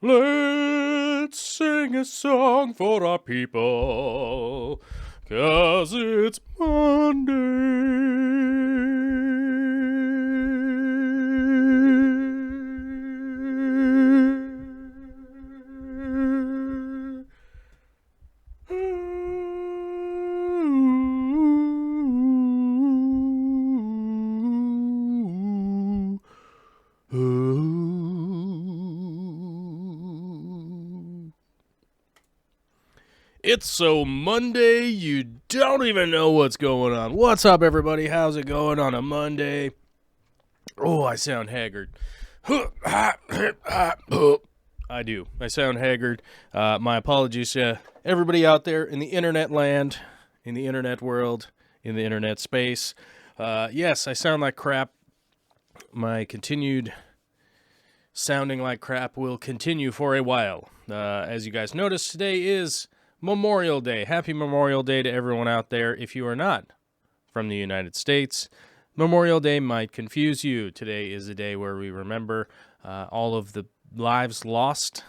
Let's sing a song for our people, 'cause it's Monday. It's so Monday, you don't even know what's going on. What's up, everybody? How's it going on a Monday? Oh, I sound haggard. I do. I sound haggard. My apologies to everybody out there in the internet land, in the internet world, in the internet space. Yes, I sound like crap. My continued sounding like crap will continue for a while. As you guys noticed, today is Memorial Day. Happy Memorial Day to everyone out there. If you are not from the United States, Memorial Day might confuse you. Today is a day where we remember all of the lives lost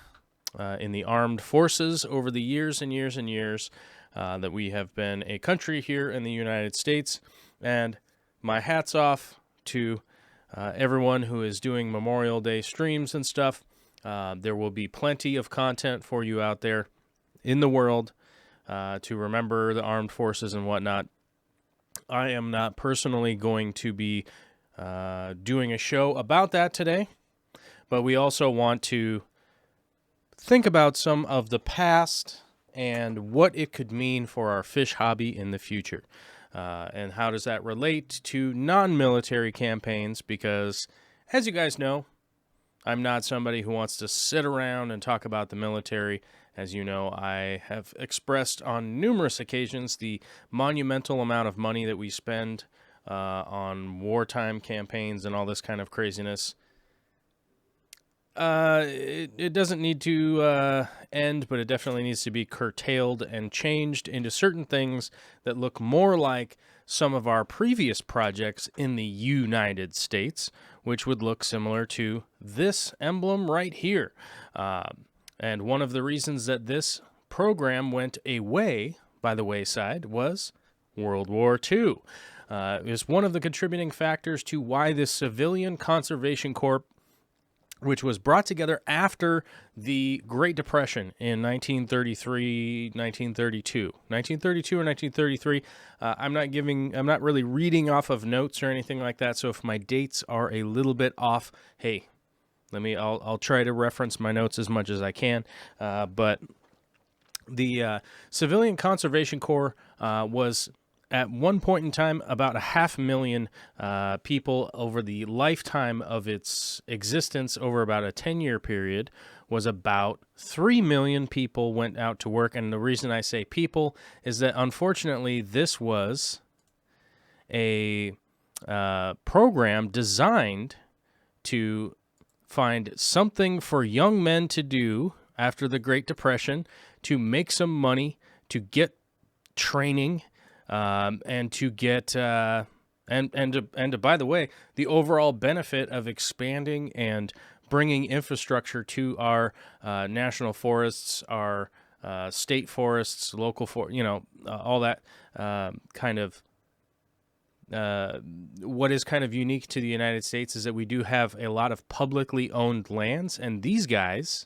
in the armed forces over the years and years and years that we have been a country here in the United States. And my hat's off to everyone who is doing Memorial Day streams and stuff. There will be plenty of content for you out there in the world to remember the armed forces and whatnot. I am not personally going to be doing a show about that today, but we also want to think about some of the past and what it could mean for our fish hobby in the future. And how does that relate to non-military campaigns? Because, as you guys know, I'm not somebody who wants to sit around and talk about the military. As you know, I have expressed on numerous occasions the monumental amount of money that we spend on wartime campaigns and all this kind of craziness. It doesn't need to end, but it definitely needs to be curtailed and changed into certain things that look more like some of our previous projects in the United States, which would look similar to this emblem right here. And one of the reasons that this program went away by the wayside was World War II. It was one of the contributing factors to why this Civilian Conservation Corps, which was brought together after the Great Depression in 1933, 1932. 1932 or 1933. I'm not really reading off of notes or anything like that, so if my dates are a little bit off, hey, I'll try to reference my notes as much as I can. But the Civilian Conservation Corps was at one point in time about 500,000 people over the lifetime of its existence. Over about a 10-year period, was about 3 million people went out to work. And the reason I say people is that unfortunately this was a program designed to find something for young men to do after the Great Depression, to make some money, to get training, and to get by the way, the overall benefit of expanding and bringing infrastructure to our national forests, our state forests, local all that kind of. What is kind of unique to the United States is that we do have a lot of publicly owned lands, and these guys,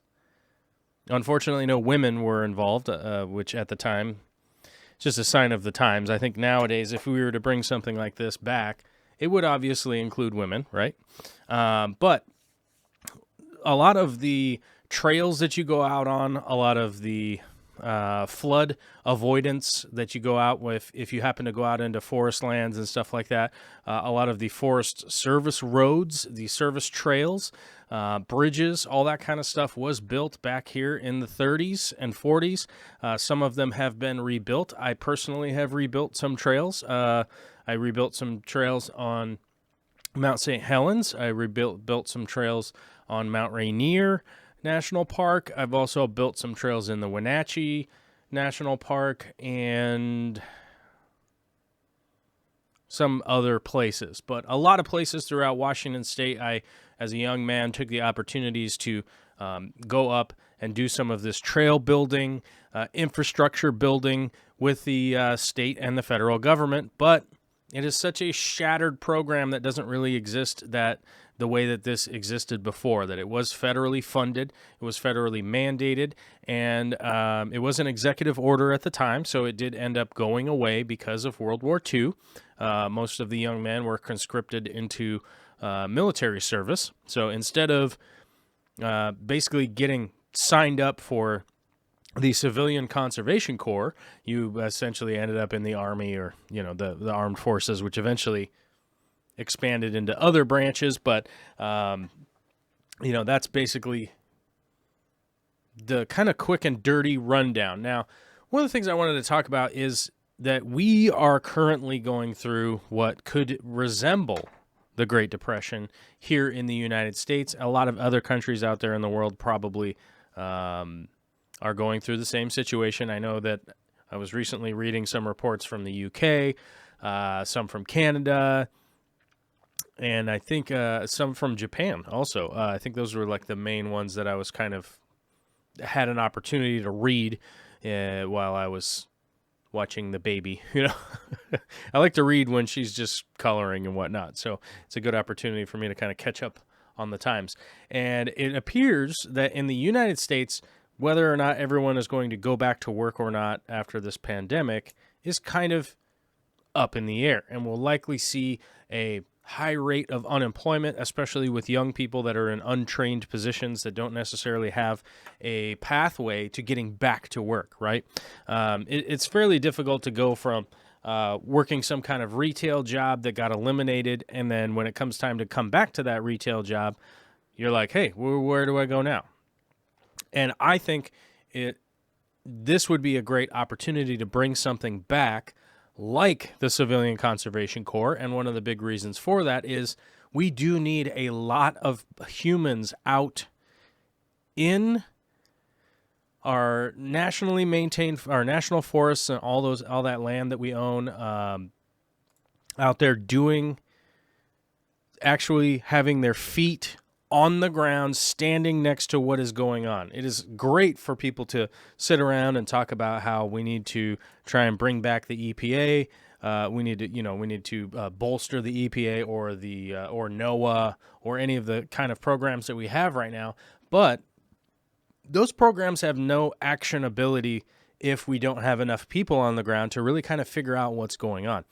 unfortunately, no women were involved, which at the time, just a sign of the times. I think nowadays, if we were to bring something like this back, it would obviously include women, right? But a lot of the trails that you go out on, a lot of the flood avoidance that you go out with if you happen to go out into forest lands and stuff like that. A lot of the forest service roads, the service trails, bridges, all that kind of stuff was built back here in the 30s and 40s. Some of them have been rebuilt. I personally have rebuilt some trails. I rebuilt some trails on Mount St. Helens. I built some trails on Mount Rainier National Park. I've also built some trails in the Wenatchee National Park and some other places. But a lot of places throughout Washington State, I, as a young man, took the opportunities to go up and do some of this trail building, infrastructure building with the state and the federal government. But it is such a shattered program that doesn't really exist that the way that this existed before, that it was federally funded, it was federally mandated, and it was an executive order at the time, so it did end up going away because of World War II. Most of the young men were conscripted into military service, so instead of basically getting signed up for the Civilian Conservation Corps, you essentially ended up in the Army or, the armed forces, which eventually expanded into other branches. But, that's basically the kind of quick and dirty rundown. Now, one of the things I wanted to talk about is that we are currently going through what could resemble the Great Depression here in the United States. A lot of other countries out there in the world probably are going through the same situation. I know that I was recently reading some reports from the UK, some from Canada, and I think some from Japan also. I think those were like the main ones that I was kind of had an opportunity to read while I was watching the baby. I like to read when she's just coloring and whatnot, so it's a good opportunity for me to kind of catch up on the times. And it appears that in the United States, whether or not everyone is going to go back to work or not after this pandemic is kind of up in the air, and we'll likely see a high rate of unemployment, especially with young people that are in untrained positions that don't necessarily have a pathway to getting back to work, right? It's fairly difficult to go from working some kind of retail job that got eliminated, and then when it comes time to come back to that retail job, you're like, hey, where do I go now? And I think this would be a great opportunity to bring something back like the Civilian Conservation Corps. And one of the big reasons for that is we do need a lot of humans out in our nationally maintained, our national forests and all that land that we own, out there actually having their feet on the ground, standing next to what is going on. It is great for people to sit around and talk about how we need to try and bring back the EPA. We need to bolster the EPA or or NOAA or any of the kind of programs that we have right now. But those programs have no actionability if we don't have enough people on the ground to really kind of figure out what's going on.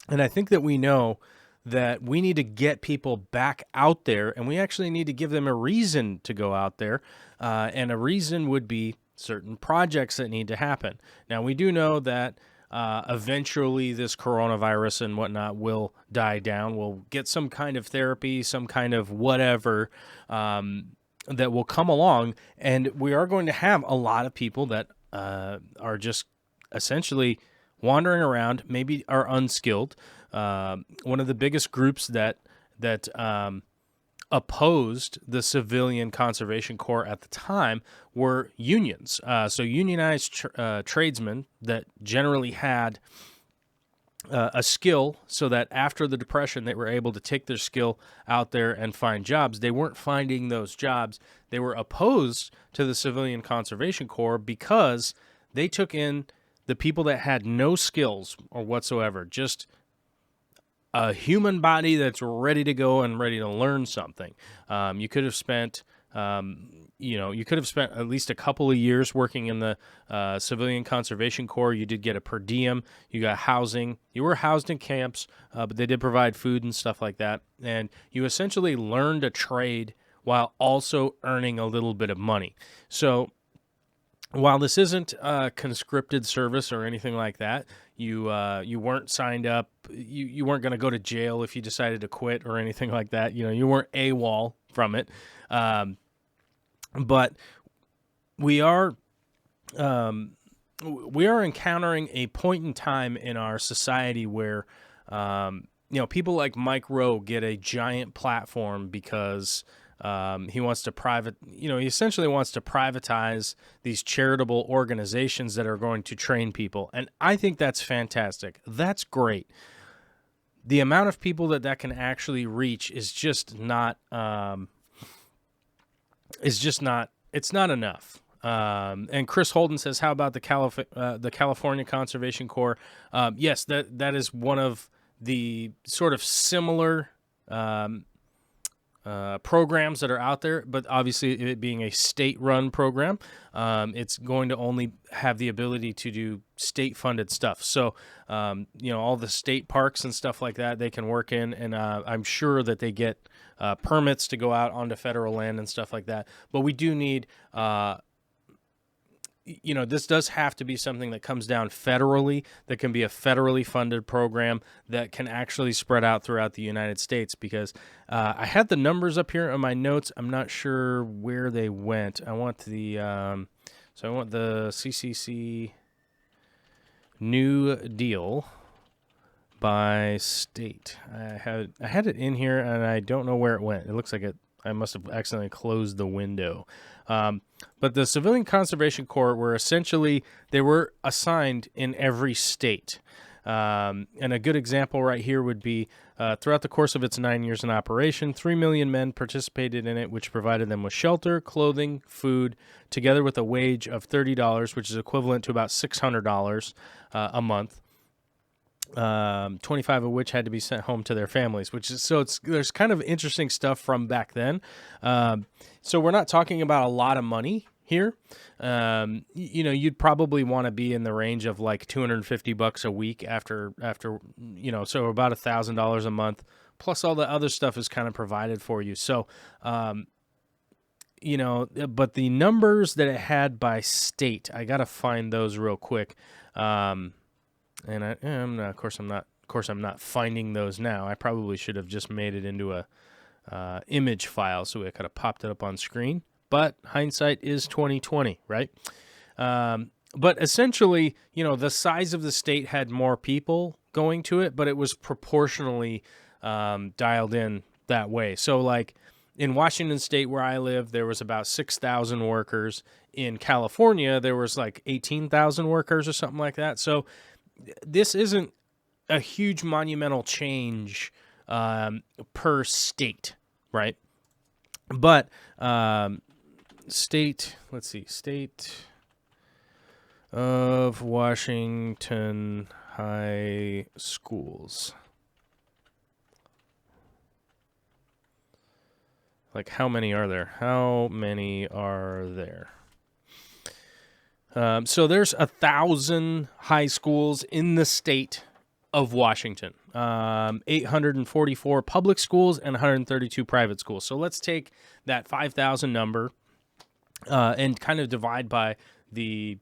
And I think that we know that we need to get people back out there, and we actually need to give them a reason to go out there, and a reason would be certain projects that need to happen. Now, we do know that eventually this coronavirus and whatnot will die down. We'll get some kind of therapy, some kind of whatever that will come along, and we are going to have a lot of people that are just essentially wandering around, maybe are unskilled. One of the biggest groups that opposed the Civilian Conservation Corps at the time were unions. So unionized tradesmen that generally had a skill, so that after the Depression they were able to take their skill out there and find jobs. They weren't finding those jobs. They were opposed to the Civilian Conservation Corps because they took in the people that had no skills or whatsoever, just a human body that's ready to go and ready to learn something. You could have spent, at least a couple of years working in the Civilian Conservation Corps. You did get a per diem. You got housing. You were housed in camps, but they did provide food and stuff like that. And you essentially learned a trade while also earning a little bit of money. So while this isn't a conscripted service or anything like that, you weren't signed up. You weren't going to go to jail if you decided to quit or anything like that. You weren't AWOL from it. But we are encountering a point in time in our society where people like Mike Rowe get a giant platform because he wants to he essentially wants to privatize these charitable organizations that are going to train people. And I think that's fantastic. That's great. The amount of people that can actually reach is just not, it's not enough. And Chris Holden says, how about the California Conservation Corps? Yes, that is one of the sort of similar programs that are out there, but obviously it being a state-run program, it's going to only have the ability to do state-funded stuff. So, all the state parks and stuff like that, they can work in, and I'm sure that they get permits to go out onto federal land and stuff like that. But we do need this does have to be something that comes down federally, that can be a federally funded program that can actually spread out throughout the United States, because I had the numbers up here on my notes. I'm not sure where they went. I want the CCC New Deal by state. I had it in here and I don't know where it went. It looks like I must have accidentally closed the window. But the Civilian Conservation Corps were essentially, they were assigned in every state. And a good example right here would be throughout the course of its 9 years in operation, 3 million men participated in it, which provided them with shelter, clothing, food, together with a wage of $30, which is equivalent to about $600 a month. 25 of which had to be sent home to their families, there's kind of interesting stuff from back then. So we're not talking about a lot of money here. You'd probably want to be in the range of like $250 a week after, so about $1,000 a month, plus all the other stuff is kind of provided for you. So, but the numbers that it had by state, I got to find those real quick. And of course I'm not finding those now. I probably should have just made it into a image file so I could have popped it up on screen. But hindsight is 2020, right? But essentially, the size of the state had more people going to it, but it was proportionally dialed in that way. So, like in Washington State, where I live, there was about 6,000 workers. In California, there was like 18,000 workers or something like that. So this isn't a huge monumental change per state, right? But state of Washington high schools. Like, how many are there? So there's 1,000 high schools in the state of Washington, 844 public schools and 132 private schools. So let's take that 5,000 number and kind of divide by the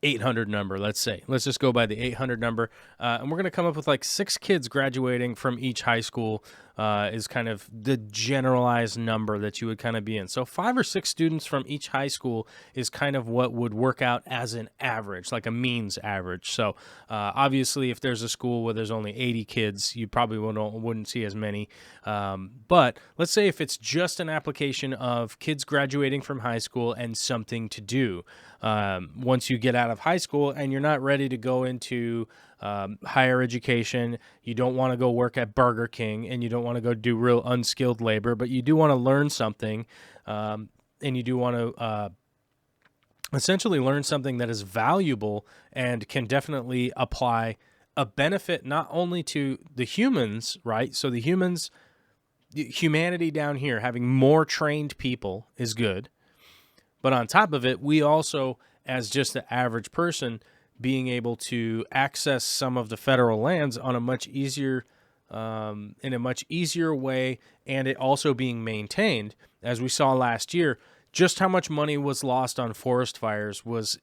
800 number, let's say. Let's just go by the 800 number, and we're going to come up with like 6 kids graduating from each high school is kind of the generalized number that you would kind of be in. So 5 or 6 students from each high school is kind of what would work out as an average, like a means average. So obviously, if there's a school where there's only 80 kids, you probably wouldn't see as many. But let's say if it's just an application of kids graduating from high school and something to do. Once you get out of high school and you're not ready to go into higher education, you don't want to go work at Burger King, and you don't want to go do real unskilled labor, but you do want to learn something, and you do want to essentially learn something that is valuable and can definitely apply a benefit not only to the humans, right? So the humanity down here, having more trained people is good. But on top of it, we also, as just the average person, being able to access some of the federal lands on a much easier, in a much easier way, and it also being maintained. As we saw last year, just how much money was lost on forest fires was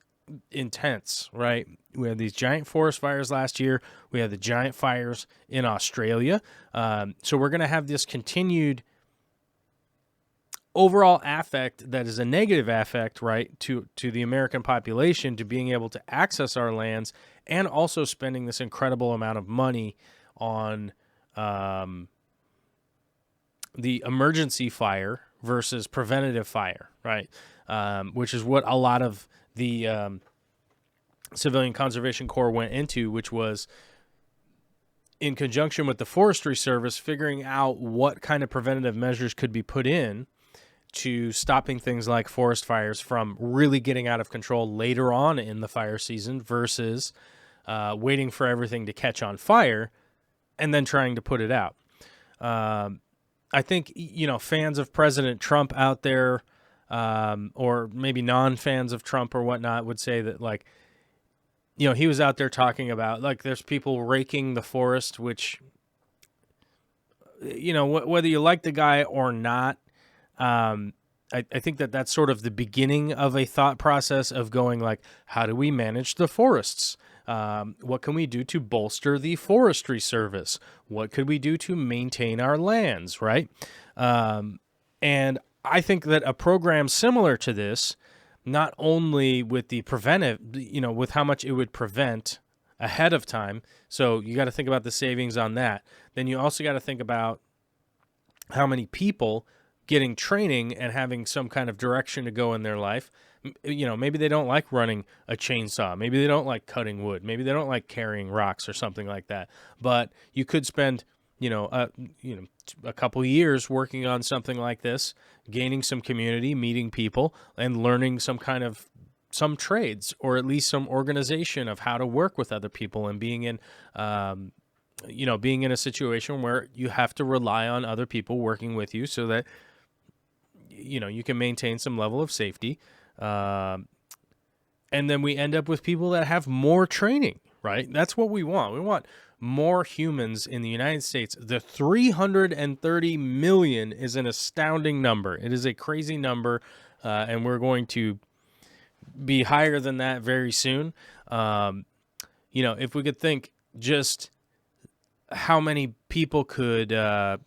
intense, right? We had these giant forest fires last year. We had the giant fires in Australia. So we're going to have this continued overall affect that is a negative affect, right, to the American population, to being able to access our lands, and also spending this incredible amount of money on the emergency fire versus preventative fire, right? Which is what a lot of the Civilian Conservation Corps went into, which was, in conjunction with the Forestry Service, figuring out what kind of preventative measures could be put in to stopping things like forest fires from really getting out of control later on in the fire season versus waiting for everything to catch on fire and then trying to put it out. I think, fans of President Trump out there, or maybe non-fans of Trump or whatnot, would say that, like, he was out there talking about, like, there's people raking the forest, which, whether you like the guy or not, I think that that's sort of the beginning of a thought process of going, like, how do we manage the forests? What can we do to bolster the Forestry Service? What could we do to maintain our lands, right? And I think that a program similar to this, not only with the preventive, with how much it would prevent ahead of time, so you got to think about the savings on that. Then you also got to think about how many people getting training and having some kind of direction to go in their life. Maybe they don't like running a chainsaw. Maybe they don't like cutting wood. Maybe they don't like carrying rocks or something like that. But you could spend, a couple years working on something like this, gaining some community, meeting people, and learning some trades, or at least some organization of how to work with other people, and being in a situation where you have to rely on other people working with you so that, you can maintain some level of safety. And then we end up with people that have more training, right? That's what we want. We want more humans in the United States. The 330 million is an astounding number. It is a crazy number, and we're going to be higher than that very soon. If we could think just how many people could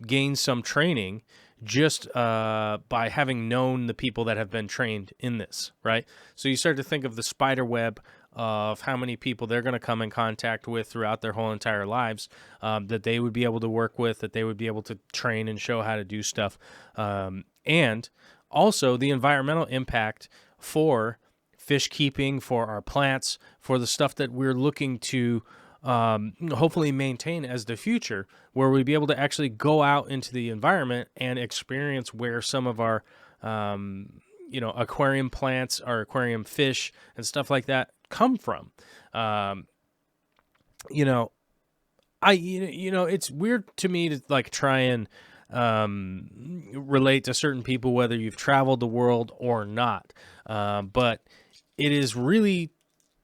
gain some training just by having known the people that have been trained in this, right? So you start to think of the spider web of how many people they're going to come in contact with throughout their whole entire lives, that they would be able to work with, that they would be able to train and show how to do stuff. And also the environmental impact for fish keeping, for our plants, for the stuff that we're looking to hopefully maintain as the future, where we'd be able to actually go out into the environment and experience where some of our, aquarium plants, our aquarium fish and stuff like that come from. It's weird to me to like try and relate to certain people, whether you've traveled the world or not. But it is really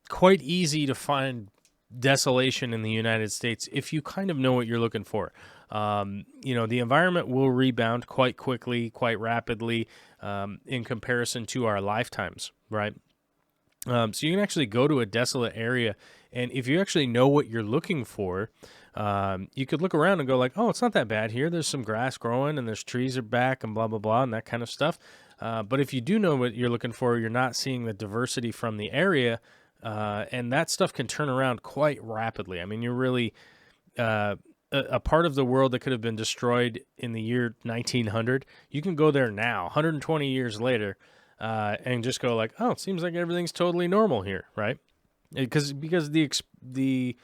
quite easy to find desolation in the United States if you kind of know what you're looking for. The environment will rebound quite quickly, quite rapidly, in comparison to our lifetimes, right? So you can actually go to a desolate area, and if you actually know what you're looking for, you could look around and go like, oh, it's not that bad here. There's some grass growing, and there's trees are back, and blah, blah, blah, and that kind of stuff. But if you do know what you're looking for, you're not seeing the diversity from the area, and that stuff can turn around quite rapidly. I mean, you're really a part of the world that could have been destroyed in the year 1900. You can go there now, 120 years later, and just go like, oh, it seems like everything's totally normal here, right? Because the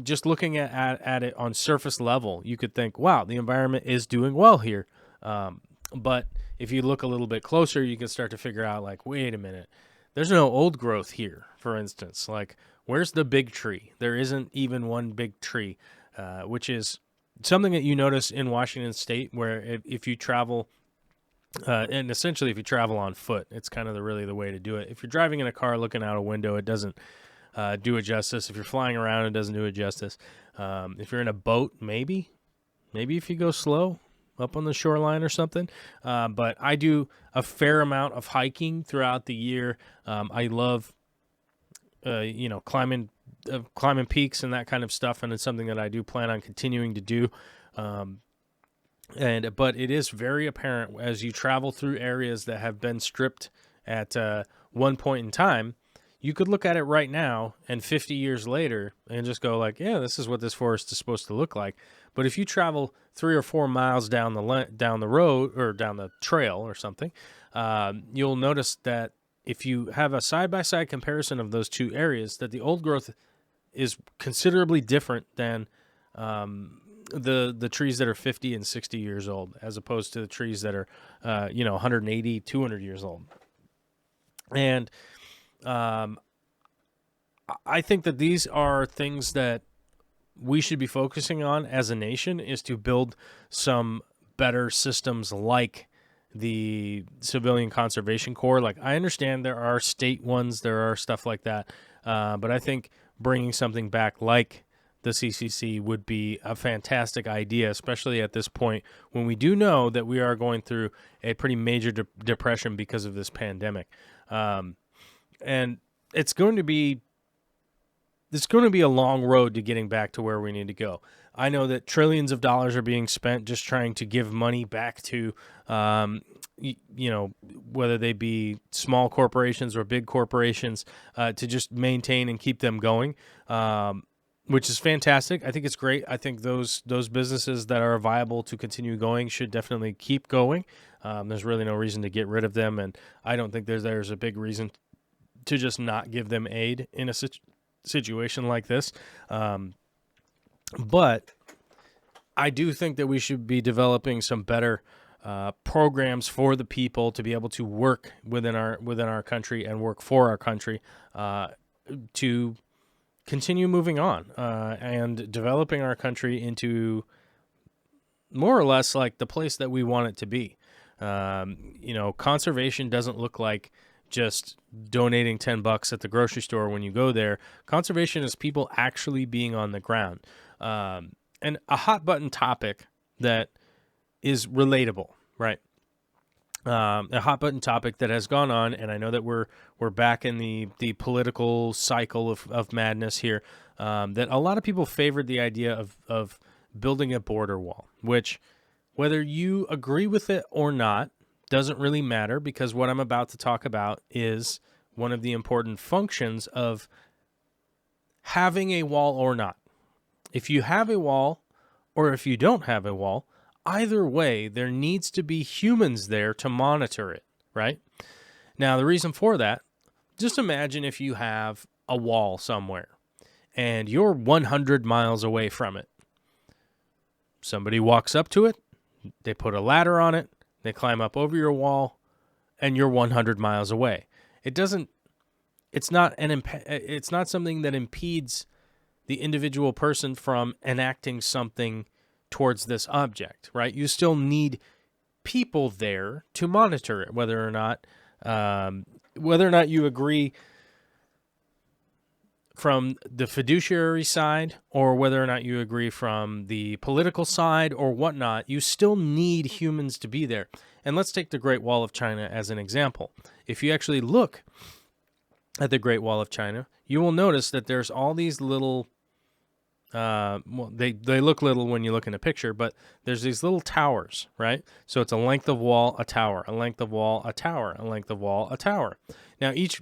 just looking at it on surface level, you could think, wow, the environment is doing well here. But if you look a little bit closer, you can start to figure out like, wait a minute, there's no old growth here, for instance. Like, where's the big tree? There isn't even one big tree, which is something that you notice in Washington State, where if you travel, and essentially if you travel on foot, it's kind of really the way to do it. If you're driving in a car looking out a window, it doesn't do it justice. If you're flying around, it doesn't do it justice. If you're in a boat, maybe if you go slow, up on the shoreline or something. But I do a fair amount of hiking throughout the year. I love, climbing peaks and that kind of stuff, and it's something that I do plan on continuing to do. But it is very apparent as you travel through areas that have been stripped at one point in time. You could look at it right now and 50 years later and just go like, yeah, this is what this forest is supposed to look like. But if you travel 3 or 4 miles down the road or down the trail or something, you'll notice that if you have a side-by-side comparison of those two areas, that the old growth is considerably different than the trees that are 50 and 60 years old, as opposed to the trees that are 180, 200 years old. And I think that these are things that we should be focusing on as a nation, is to build some better systems like the Civilian Conservation Corps. Like, I understand there are state ones, there are stuff like that, but I think bringing something back like the CCC would be a fantastic idea, especially at this point when we do know that we are going through a pretty major depression because of this pandemic. And it's going to be a long road to getting back to where we need to go. I know that trillions of dollars are being spent just trying to give money back to, whether they be small corporations or big corporations, to just maintain and keep them going, which is fantastic. I think it's great. I think those businesses that are viable to continue going should definitely keep going. There's really no reason to get rid of them, and I don't think there's a big reason to just not give them aid in a situation like this. But I do think that we should be developing some better programs for the people to be able to work within our country and work for our country, to continue moving on and developing our country into more or less like the place that we want it to be. Conservation doesn't look like just donating $10 at the grocery store when you go there. Conservation is people actually being on the ground. And a hot button topic that is relatable, right? A hot button topic that has gone on, and I know that we're back in the political cycle of madness here, that a lot of people favored the idea of building a border wall, which, whether you agree with it or not, doesn't really matter, because what I'm about to talk about is one of the important functions of having a wall or not. If you have a wall or if you don't have a wall, either way, there needs to be humans there to monitor it, right? Now, the reason for that, just imagine if you have a wall somewhere and you're 100 miles away from it. Somebody walks up to it, they put a ladder on it, they climb up over your wall, and you're 100 miles away. It's not something that impedes the individual person from enacting something towards this object, right? You still need people there to monitor it, whether or not you agree from the fiduciary side or whether or not you agree from the political side or whatnot. You still need humans to be there. And let's take the Great Wall of China as an example. If you actually look at the Great Wall of China, you will notice that there's all these little, they look little when you look in a picture, but there's these little towers, right? So it's a length of wall, a tower, a length of wall, a tower, a length of wall, a tower. Now, each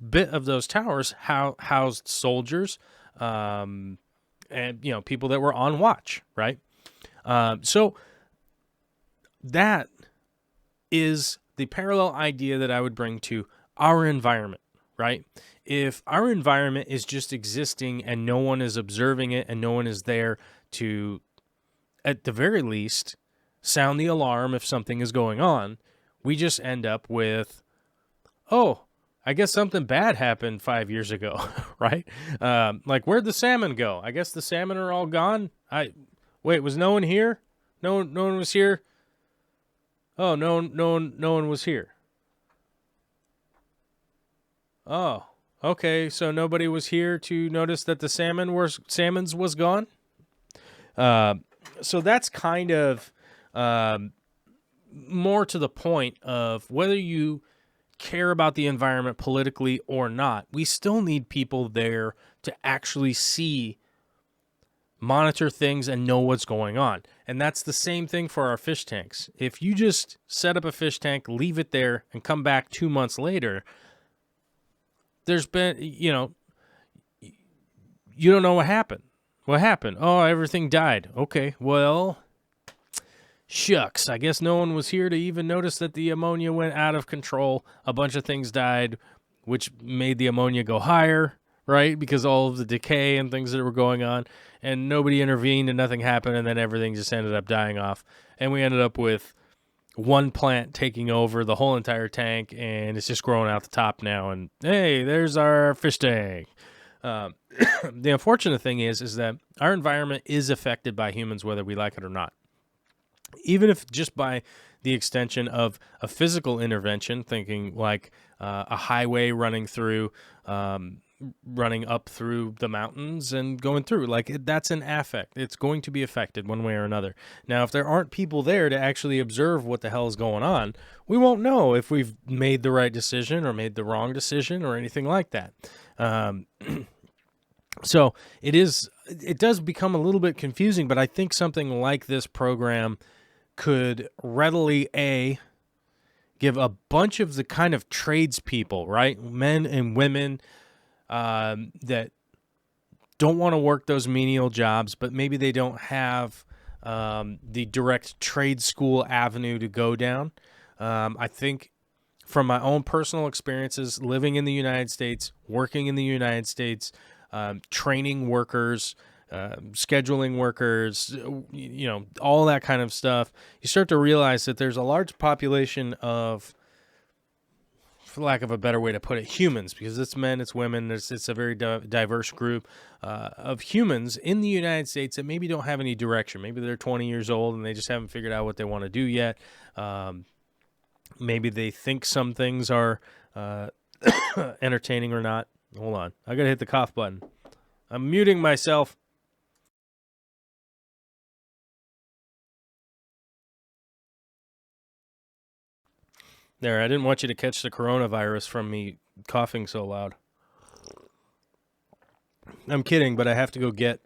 bit of those towers housed soldiers, and people that were on watch, right? So that is the parallel idea that I would bring to our environment, right? If our environment is just existing and no one is observing it and no one is there to, at the very least, sound the alarm if something is going on, we just end up with, oh, I guess something bad happened 5 years ago, right? Like, where'd the salmon go? I guess the salmon are all gone. Wait, was no one here? No one was here. Oh, no one was here. Oh, okay. So nobody was here to notice that the salmons was gone. So that's kind of more to the point of whether you care about the environment politically or not, we still need people there to actually see, monitor things, and know what's going on. And that's the same thing for our fish tanks. If you just set up a fish tank, leave it there, and come back 2 months later, there's been, you don't know what happened. What happened? Oh, everything died. Okay, well, shucks. I guess no one was here to even notice that the ammonia went out of control. A bunch of things died, which made the ammonia go higher, right? Because all of the decay and things that were going on, and nobody intervened and nothing happened, and then everything just ended up dying off. And we ended up with one plant taking over the whole entire tank, and it's just growing out the top now. And hey, there's our fish tank. The unfortunate thing is that our environment is affected by humans, whether we like it or not. Even if just by the extension of a physical intervention, thinking like a highway running up through the mountains and going through, that's an affect. It's going to be affected one way or another. Now, if there aren't people there to actually observe what the hell is going on, we won't know if we've made the right decision or made the wrong decision or anything like that. So it does become a little bit confusing, but I think something like this program could readily, give a bunch of the kind of tradespeople, right? Men and women that don't want to work those menial jobs, but maybe they don't have the direct trade school avenue to go down. I think from my own personal experiences living in the United States, working in the United States, training workers, scheduling workers, all that kind of stuff, you start to realize that there's a large population of, for lack of a better way to put it, humans, because it's men, it's women, it's a very diverse group of humans in the United States that maybe don't have any direction. Maybe they're 20 years old and they just haven't figured out what they want to do yet. Maybe they think some things are entertaining or not. Hold on. I got to hit the cough button. I'm muting myself. There, I didn't want you to catch the coronavirus from me coughing so loud. I'm kidding, but I have to go get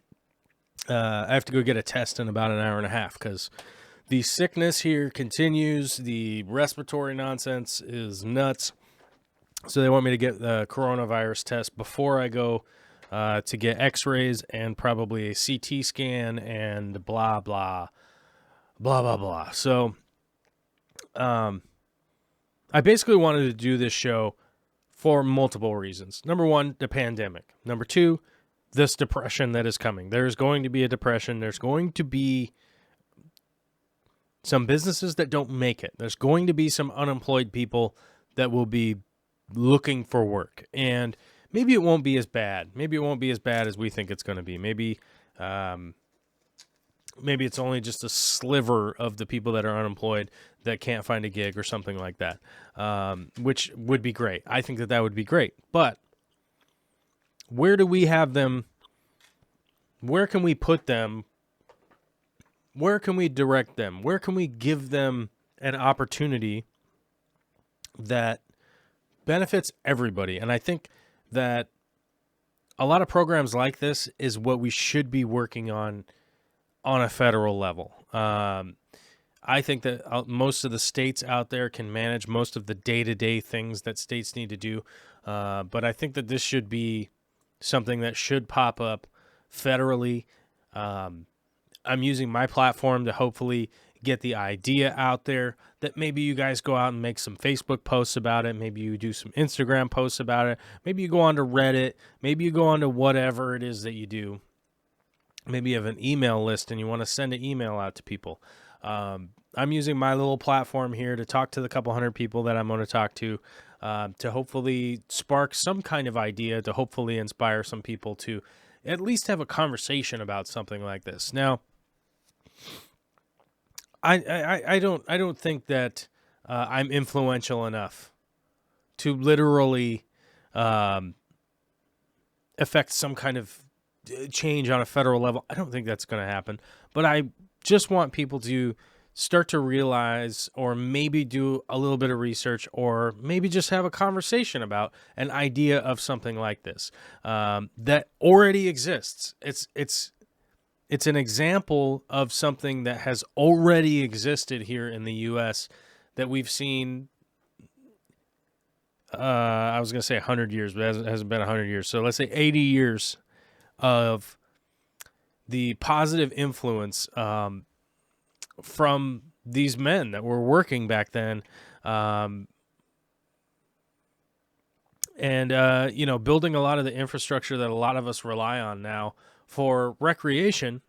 a test in about an hour and a half because the sickness here continues. The respiratory nonsense is nuts. So they want me to get the coronavirus test before I go to get x-rays and probably a CT scan and blah, blah, blah, blah, blah. So I basically wanted to do this show for multiple reasons. Number one, the pandemic. Number two, this depression that is coming. There's going to be a depression. There's going to be some businesses that don't make it. There's going to be some unemployed people that will be looking for work. And maybe it won't be as bad. Maybe it won't be as bad as we think it's going to be. Maybe it's only just a sliver of the people that are unemployed that can't find a gig or something like that, which would be great. I think that would be great. But where do we have them? Where can we put them? Where can we direct them? Where can we give them an opportunity that benefits everybody? And I think that a lot of programs like this is what we should be working on a federal level. I think that most of the states out there can manage most of the day-to-day things that states need to do. But I think that this should be something that should pop up federally. I'm using my platform to hopefully get the idea out there that maybe you guys go out and make some Facebook posts about it. Maybe you do some Instagram posts about it. Maybe you go on to Reddit. Maybe you go on to whatever it is that you do. Maybe you have an email list and you want to send an email out to people. I'm using my little platform here to talk to the couple hundred people that I'm going to talk to hopefully spark some kind of idea, to hopefully inspire some people to at least have a conversation about something like this. Now, I don't think that I'm influential enough to literally affect some kind of change on a federal level. I don't think that's going to happen. But I just want people to start to realize, or maybe do a little bit of research, or maybe just have a conversation about an idea of something like this that already exists. It's an example of something that has already existed here in the U.S. that we've seen. I was going to say 100 years, but it hasn't been 100 years. So let's say 80 years of the positive influence from these men that were working back then, and building a lot of the infrastructure that a lot of us rely on now for recreation,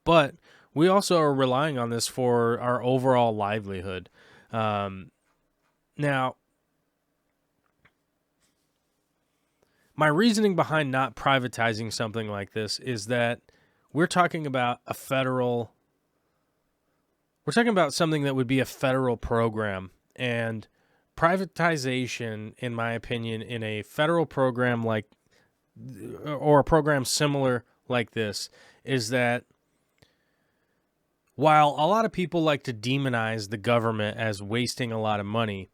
but we also are relying on this for our overall livelihood. Now, my reasoning behind not privatizing something like this is that we're talking about something that would be a federal program, and privatization, in my opinion, in a federal program or a program similar like this, is that while a lot of people like to demonize the government as wasting a lot of money,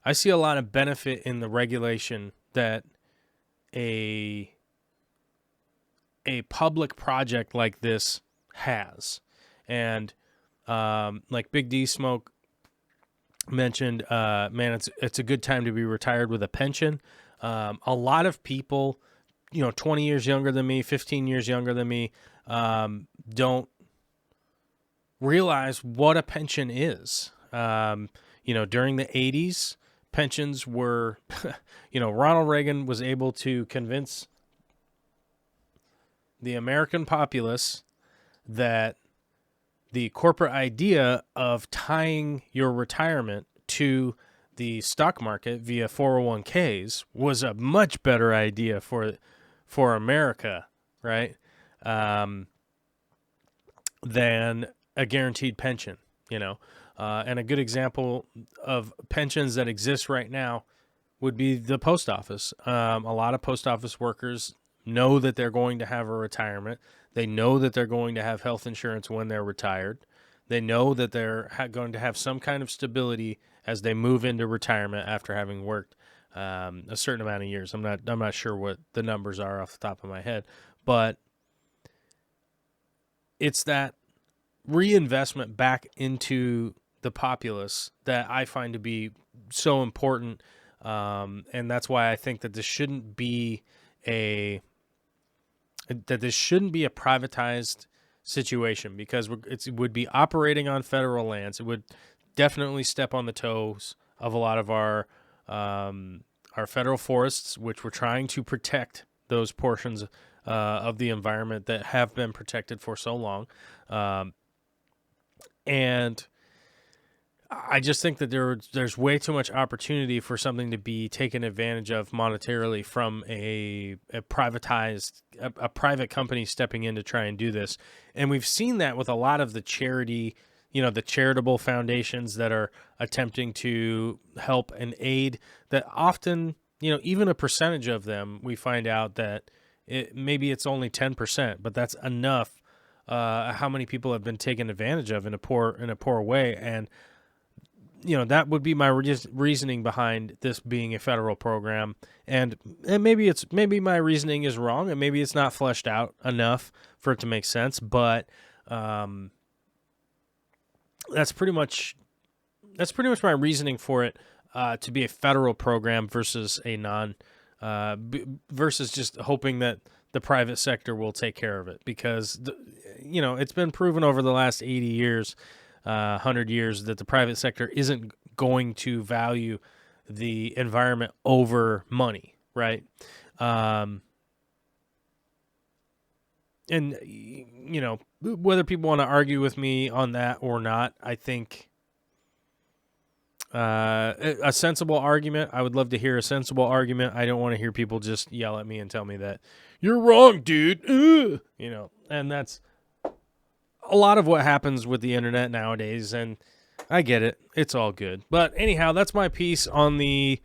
I see a lot of benefit in the regulation that a public project like this has. And like Big D Smoke mentioned, man, it's a good time to be retired with a pension. A lot of people, 20 years younger than me, 15 years younger than me, don't realize what a pension is. During the 80s, pensions were, Ronald Reagan was able to convince the American populace that the corporate idea of tying your retirement to the stock market via 401ks was a much better idea for America, right? Than a guaranteed pension, and a good example of pensions that exist right now would be the post office. A lot of post office workers know that they're going to have a retirement. They know that they're going to have health insurance when they're retired. They know that they're going to have some kind of stability as they move into retirement after having worked a certain amount of years. I'm not sure what the numbers are off the top of my head, but it's that reinvestment back into the populace that I find to be so important, and that's why I think that this shouldn't be a privatized situation, because it would be operating on federal lands. It would definitely step on the toes of a lot of our federal forests, which we're trying to protect those portions of the environment that have been protected for so long. And I just think that there's way too much opportunity for something to be taken advantage of monetarily from a private company stepping in to try and do this. And we've seen that with a lot of the the charitable foundations that are attempting to help and aid, that often, even a percentage of them, we find out that maybe it's only 10%, but that's enough. How many people have been taken advantage of in a poor way. And that would be my reasoning behind this being a federal program. And maybe my reasoning is wrong, and maybe it's not fleshed out enough for it to make sense. But that's pretty much my reasoning for it to be a federal program versus versus just hoping that the private sector will take care of it. Because it's been proven over the last 80 years. 100 years that the private sector isn't going to value the environment over money, right? And whether people want to argue with me on that or not, I think a sensible argument, I would love to hear a sensible argument. I don't want to hear people just yell at me and tell me that you're wrong, dude. And that's a lot of what happens with the internet nowadays, and I get it. It's all good. But anyhow, that's my piece on the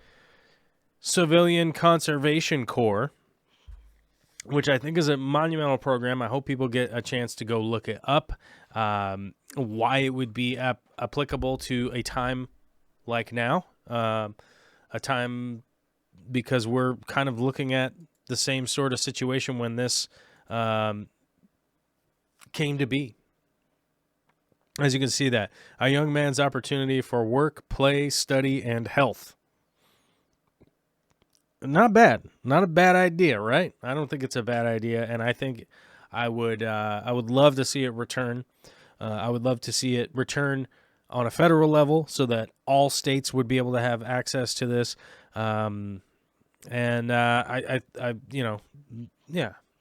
Civilian Conservation Corps, which I think is a monumental program. I hope people get a chance to go look it up. why it would be applicable to a time like now, a time because we're kind of looking at the same sort of situation when this came to be. As you can see that, a young man's opportunity for work, play, study, and health. Not bad. Not a bad idea, right? I don't think it's a bad idea, and I think I would love to see it return. I would love to see it return on a federal level so that all states would be able to have access to this. Yeah,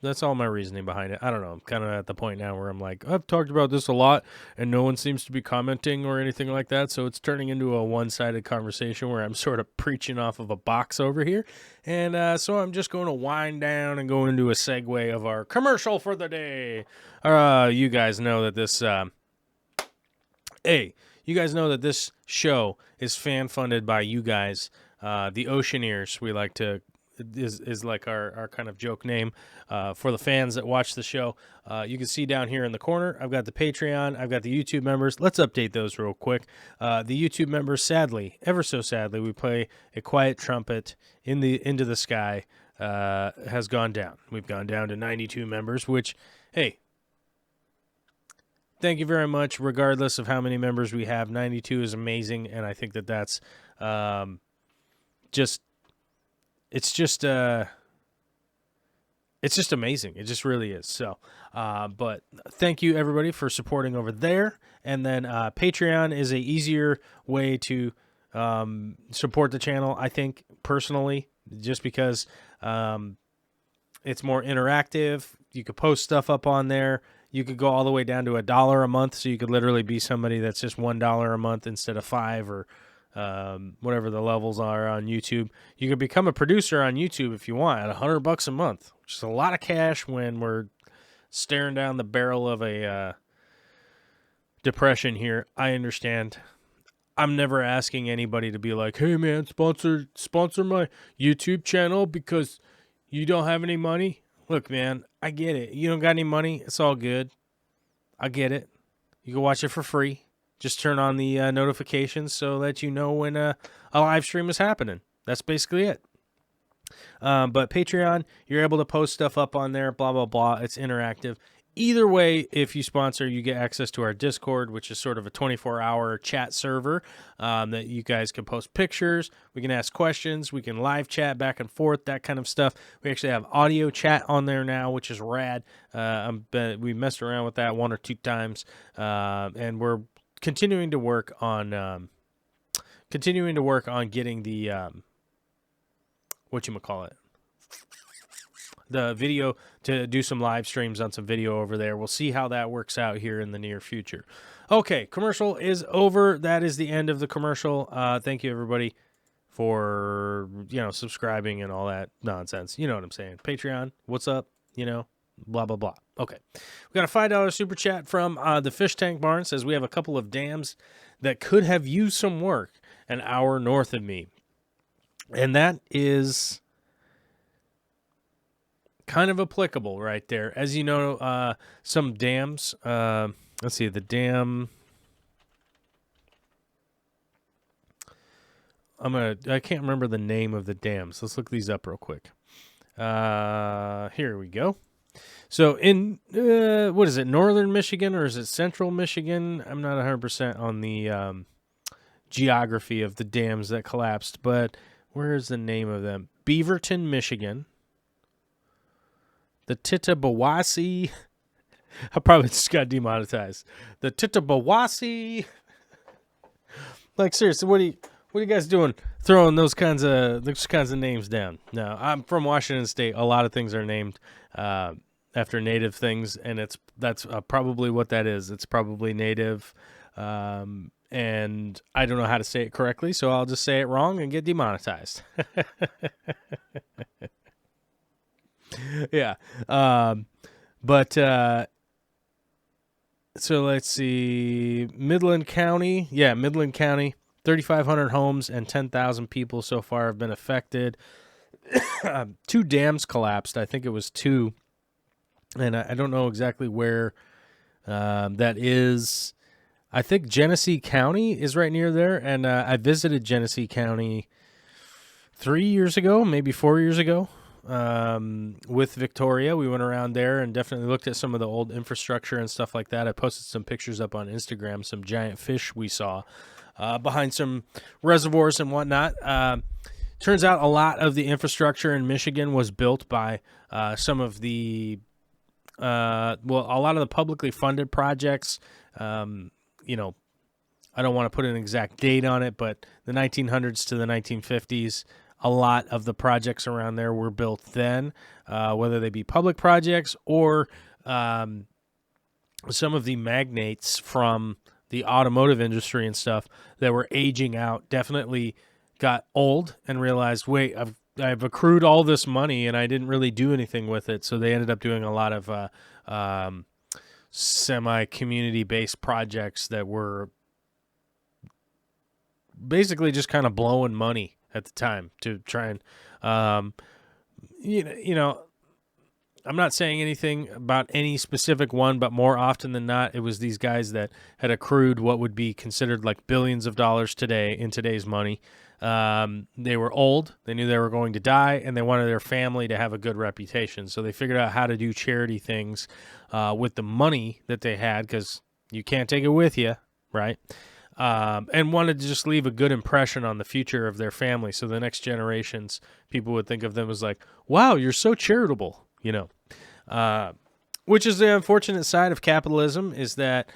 that's all my reasoning behind it. I don't know. I'm kind of at the point now where I'm like, I've talked about this a lot and no one seems to be commenting or anything like that. So it's turning into a one-sided conversation where I'm sort of preaching off of a box over here. And so I'm just going to wind down and go into a segue of our commercial for the day. You guys know that this, you guys know that this show is fan-funded by you guys, the Oceaneers. We like to is like our kind of joke name for the fans that watch the show. You can see down here in the corner, I've got the Patreon, I've got the YouTube members. Let's update those real quick. The YouTube members, sadly, ever so sadly, we play a quiet trumpet into the sky, has gone down. We've gone down to 92 members, which, hey, thank you very much. Regardless of how many members we have, 92 is amazing, and I think that that's it's just amazing. It just really is. So, but thank you everybody for supporting over there. And then Patreon is a easier way to support the channel, I think, personally, just because it's more interactive. You could post stuff up on there. You could go all the way down to $1 a month, so you could literally be somebody that's just $1 a month instead of $5 or whatever the levels are on YouTube. You can become a producer on YouTube if you want at $100 a month, which is a lot of cash when we're staring down the barrel of a depression here. I understand. I'm never asking anybody to be like, hey man, sponsor my YouTube channel because you don't have any money. Look, man, I get it. You don't got any money. It's all good. I get it. You can watch it for free. Just turn on the notifications so that you know when a live stream is happening. That's basically it. But Patreon, you're able to post stuff up on there, blah, blah, blah. It's interactive. Either way, if you sponsor, you get access to our Discord, which is sort of a 24-hour chat server that you guys can post pictures. We can ask questions. We can live chat back and forth, that kind of stuff. We actually have audio chat on there now, which is rad. We messed around with that 1 or 2 times, and we're continuing to work on getting the the video, to do some live streams on some video over there. We'll see how that works out here in the near future. Okay, commercial is over. That is the end of the commercial. Thank you everybody for subscribing and all that nonsense. You know what I'm saying? Patreon, what's up? Blah, blah, blah. Okay. We got a $5 super chat from the Fish Tank Barn. Says we have a couple of dams that could have used some work an hour north of me. And that is kind of applicable right there. As you know, some dams, let's see, the dam, I can't remember the name of the dams. Let's look these up real quick. Here we go. So in, what is it, northern Michigan or is it central Michigan? I'm not 100% on the geography of the dams that collapsed, but where is the name of them? Beaverton, Michigan. The Tittabawassee. I probably just got demonetized. The Tittabawassee. Like, seriously, what are you guys doing throwing those kinds of names down? No, I'm from Washington State. A lot of things are named after native things, and that's probably what that is. It's probably native, and I don't know how to say it correctly, so I'll just say it wrong and get demonetized. Yeah. So let's see. Midland County. Yeah, Midland County. 3,500 homes and 10,000 people so far have been affected. 2 dams collapsed. I think it was 2. And I don't know exactly where That is, I think Genesee County is right near there, and I visited Genesee County 3 years ago, maybe 4 years ago, with Victoria. We went around there and definitely looked at some of the old infrastructure and stuff like that. I posted some pictures up on Instagram, some giant fish we saw behind some reservoirs and whatnot. Turns out a lot of the infrastructure in Michigan was built by some of the, a lot of the publicly funded projects. I don't want to put an exact date on it, but the 1900s to the 1950s, a lot of the projects around there were built then, whether they be public projects or some of the magnates from the automotive industry and stuff that were aging out definitely got old and realized, wait, I've accrued all this money and I didn't really do anything with it. So they ended up doing a lot of semi-community-based projects that were basically just kind of blowing money at the time to try and, I'm not saying anything about any specific one, but more often than not, it was these guys that had accrued what would be considered like billions of dollars today in today's money. They were old, they knew they were going to die, and they wanted their family to have a good reputation. So they figured out how to do charity things with the money that they had, because you can't take it with you, right? And wanted to just leave a good impression on the future of their family. So the next generations, people would think of them as like, wow, you're so charitable, which is the unfortunate side of capitalism, is that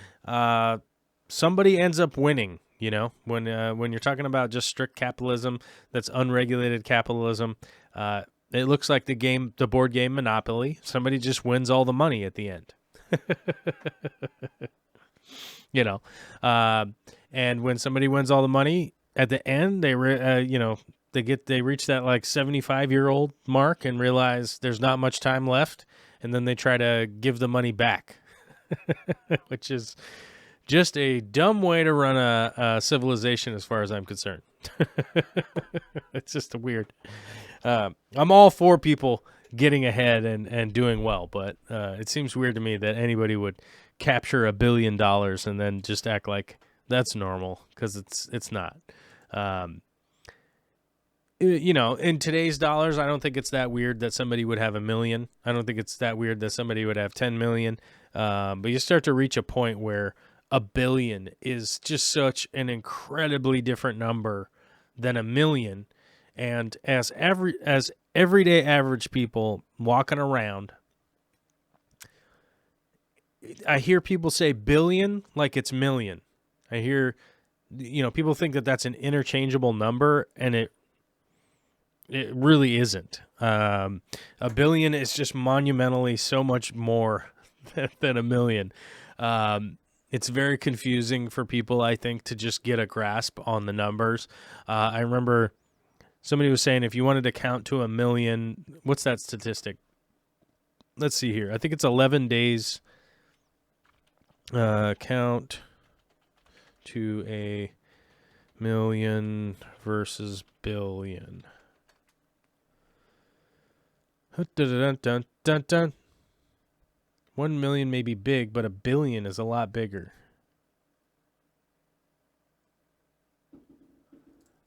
somebody ends up winning. When you're talking about just strict capitalism, that's unregulated capitalism, it looks like the board game Monopoly. Somebody just wins all the money at the end. And when somebody wins all the money at the end, they reach that like 75-year-old mark and realize there's not much time left, and then they try to give the money back, which is just a dumb way to run a civilization as far as I'm concerned. It's just weird. I'm all for people getting ahead and doing well, but it seems weird to me that anybody would capture $1 billion and then just act like that's normal, because it's not. In today's dollars, I don't think it's that weird that somebody would have $1 million. I don't think it's that weird that somebody would have 10 million. But you start to reach a point where $1 billion is just such an incredibly different number than $1 million. And as everyday average people walking around, I hear people say billion like it's million. I hear, people think that that's an interchangeable number, and it really isn't. $1 billion is just monumentally so much more than $1 million. It's very confusing for people, I think, to just get a grasp on the numbers. I remember somebody was saying if you wanted to count to 1 million, what's that statistic? Let's see here. I think it's 11 days. Count to 1 million versus billion. Dun, dun, dun, dun. 1 million may be big, but 1 billion is a lot bigger.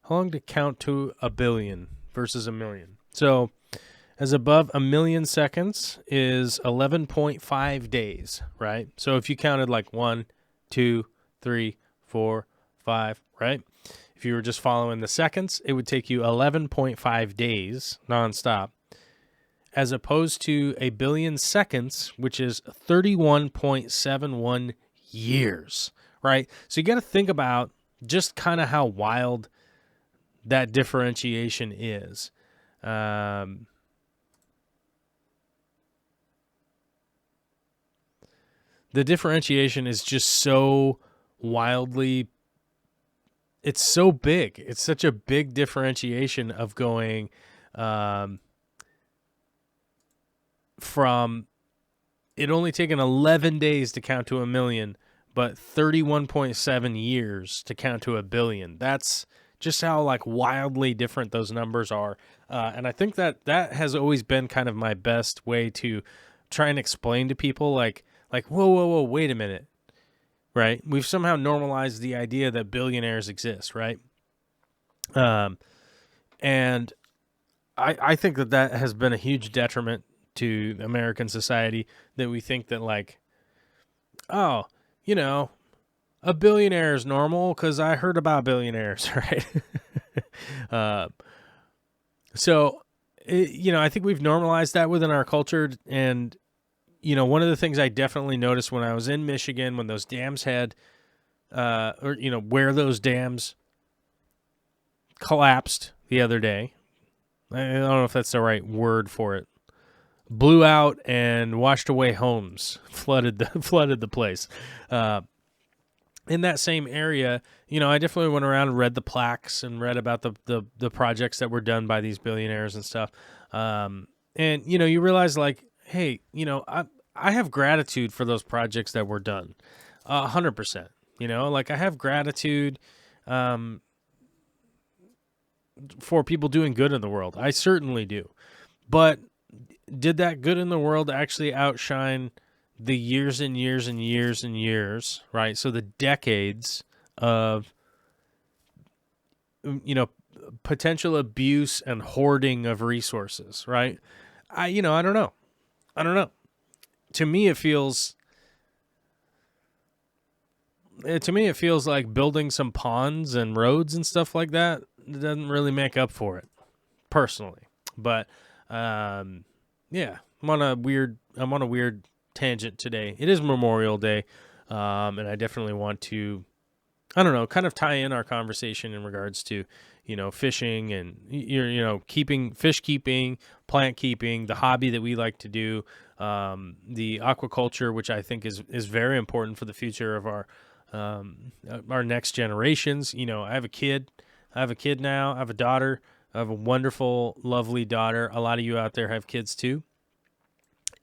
How long to count to 1 billion versus 1 million? So, as above 1 million seconds is 11.5 days, right? So if you counted like 1, 2, 3, 4, 5, right? If you were just following the seconds, it would take you 11.5 days nonstop, as opposed to 1 billion seconds, which is 31.71 years, right? So you got to think about just kind of how wild that differentiation is. The differentiation is just so wildly, it's so big. It's such a big differentiation of going from it only taking 11 days to count to 1 million, but 31.7 years to count to 1 billion. That's just how like wildly different those numbers are. And I think that has always been kind of my best way to try and explain to people like Like, whoa, wait a minute, right? We've somehow normalized the idea that billionaires exist, right? And I think that has been a huge detriment to American society, that we think that, like, oh, you know, a billionaire is normal because I heard about billionaires, right? uh, so, I think we've normalized that within our culture. And, one of the things I definitely noticed when I was in Michigan, when those dams had, where those dams collapsed the other day, I don't know if that's the right word for it, blew out and washed away homes, flooded the place. In that same area, I definitely went around and read the plaques and read about the projects that were done by these billionaires and stuff. And you realize, like, hey, I have gratitude for those projects that were done, 100%. Like, I have gratitude for people doing good in the world. I certainly do. But did that good in the world actually outshine the years and years and years and years, right? So the decades of, potential abuse and hoarding of resources, right? I don't know. To me, it feels like building some ponds and roads and stuff like that doesn't really make up for it, personally. But yeah, I'm on a weird tangent today. It is Memorial Day, and I definitely want to, I don't know, kind of tie in our conversation in regards to, fishing and fish keeping, plant keeping, the hobby that we like to do, the aquaculture, which I think is very important for the future of our next generations. I have a kid now. I have a daughter. I have a wonderful, lovely daughter. A lot of you out there have kids too.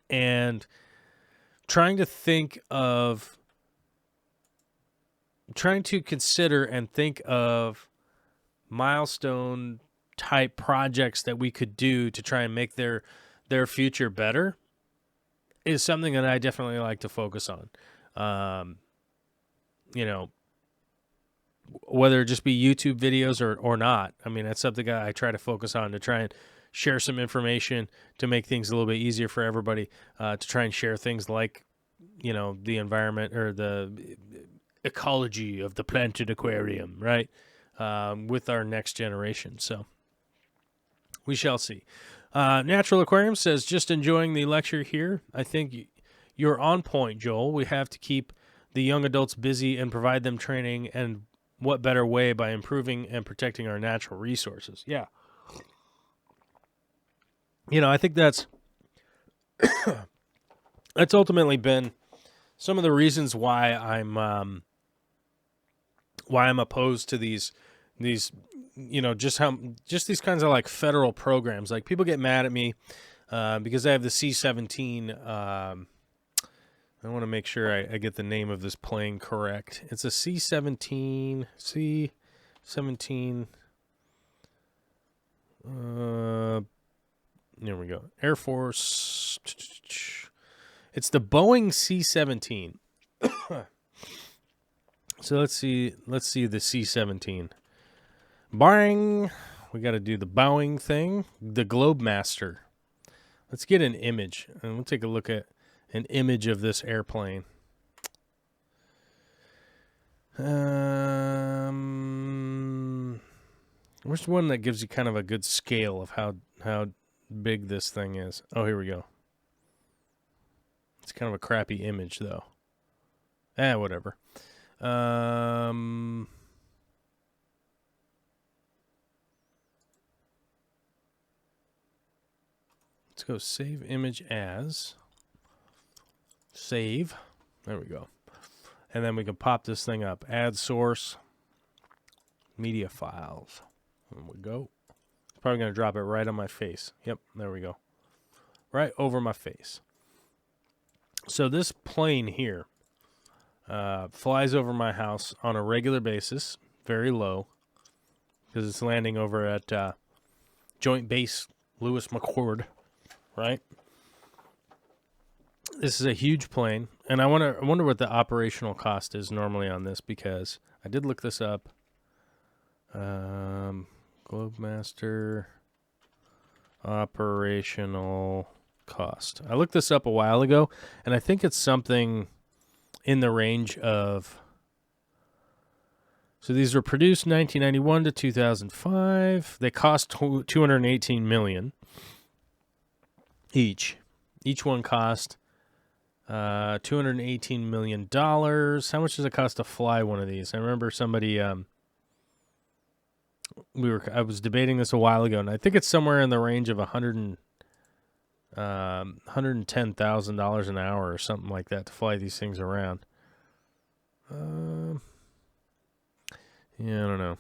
And trying to consider and think of milestone type projects that we could do to try and make their future better is something that I definitely like to focus on. Whether it just be YouTube videos or not. I mean, that's something I try to focus on, to try and share some information to make things a little bit easier for everybody, to try and share things like, the environment or the ecology of the planted aquarium, right, with our next generation. So we shall see. Natural Aquarium says, just enjoying the lecture here. I think you're on point, Joel. We have to keep the young adults busy and provide them training, and what better way by improving and protecting our natural resources? Yeah. I think that's ultimately been some of the reasons why I'm opposed to these just these kinds of, like, federal programs. Like, people get mad at me because I have the C-17. I want to make sure I get the name of this plane correct. It's a C-17. C-17. There we go. Air Force. It's the Boeing C-17. So let's see the C-17. Boing. We got to do the Boeing thing. The Globemaster. Let's get an image, and we'll take a look at an image of this airplane. Where's one that gives you kind of a good scale of how big this thing is? Oh, here we go. It's kind of a crappy image, though. Whatever. Let's go save image as. Save. There we go. And then we can pop this thing up. Add source. Media files. There we go. Probably going to drop it right on my face. Yep, there we go. Right over my face. So this plane here flies over my house on a regular basis, very low, because it's landing over at Joint Base Lewis McChord, right? This is a huge plane, and I wonder what the operational cost is normally on this, because I did look this up. Globemaster operational cost. I looked this up a while ago, and I think it's something in the range of. So these were produced 1991 to 2005. They cost $218 million each. Each one cost $218 million. How much does it cost to fly one of these? I remember somebody I was debating this a while ago, and I think it's somewhere in the range of $110,000 an hour or something like that to fly these things around. Yeah, I don't know.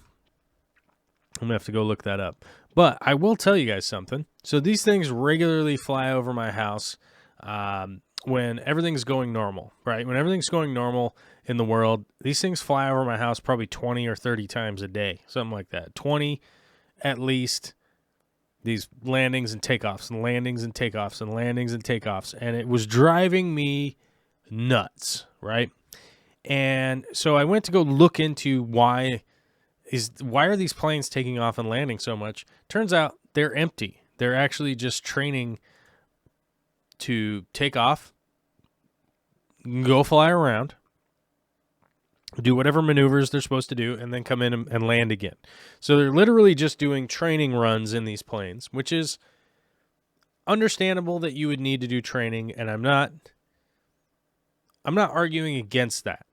I'm going to have to go look that up. But I will tell you guys something. So these things regularly fly over my house when everything's going normal, right? When everything's going normal in the world, these things fly over my house probably 20 or 30 times a day, something like that. 20 at least, these landings and takeoffs and landings and takeoffs and landings and takeoffs. And it was driving me nuts, right? And so I went to go look into why are these planes taking off and landing so much? Turns out they're empty. They're actually just training to take off, go fly around, do whatever maneuvers they're supposed to do, and then come in and land again. So they're literally just doing training runs in these planes, which is understandable that you would need to do training, and I'm not arguing against that.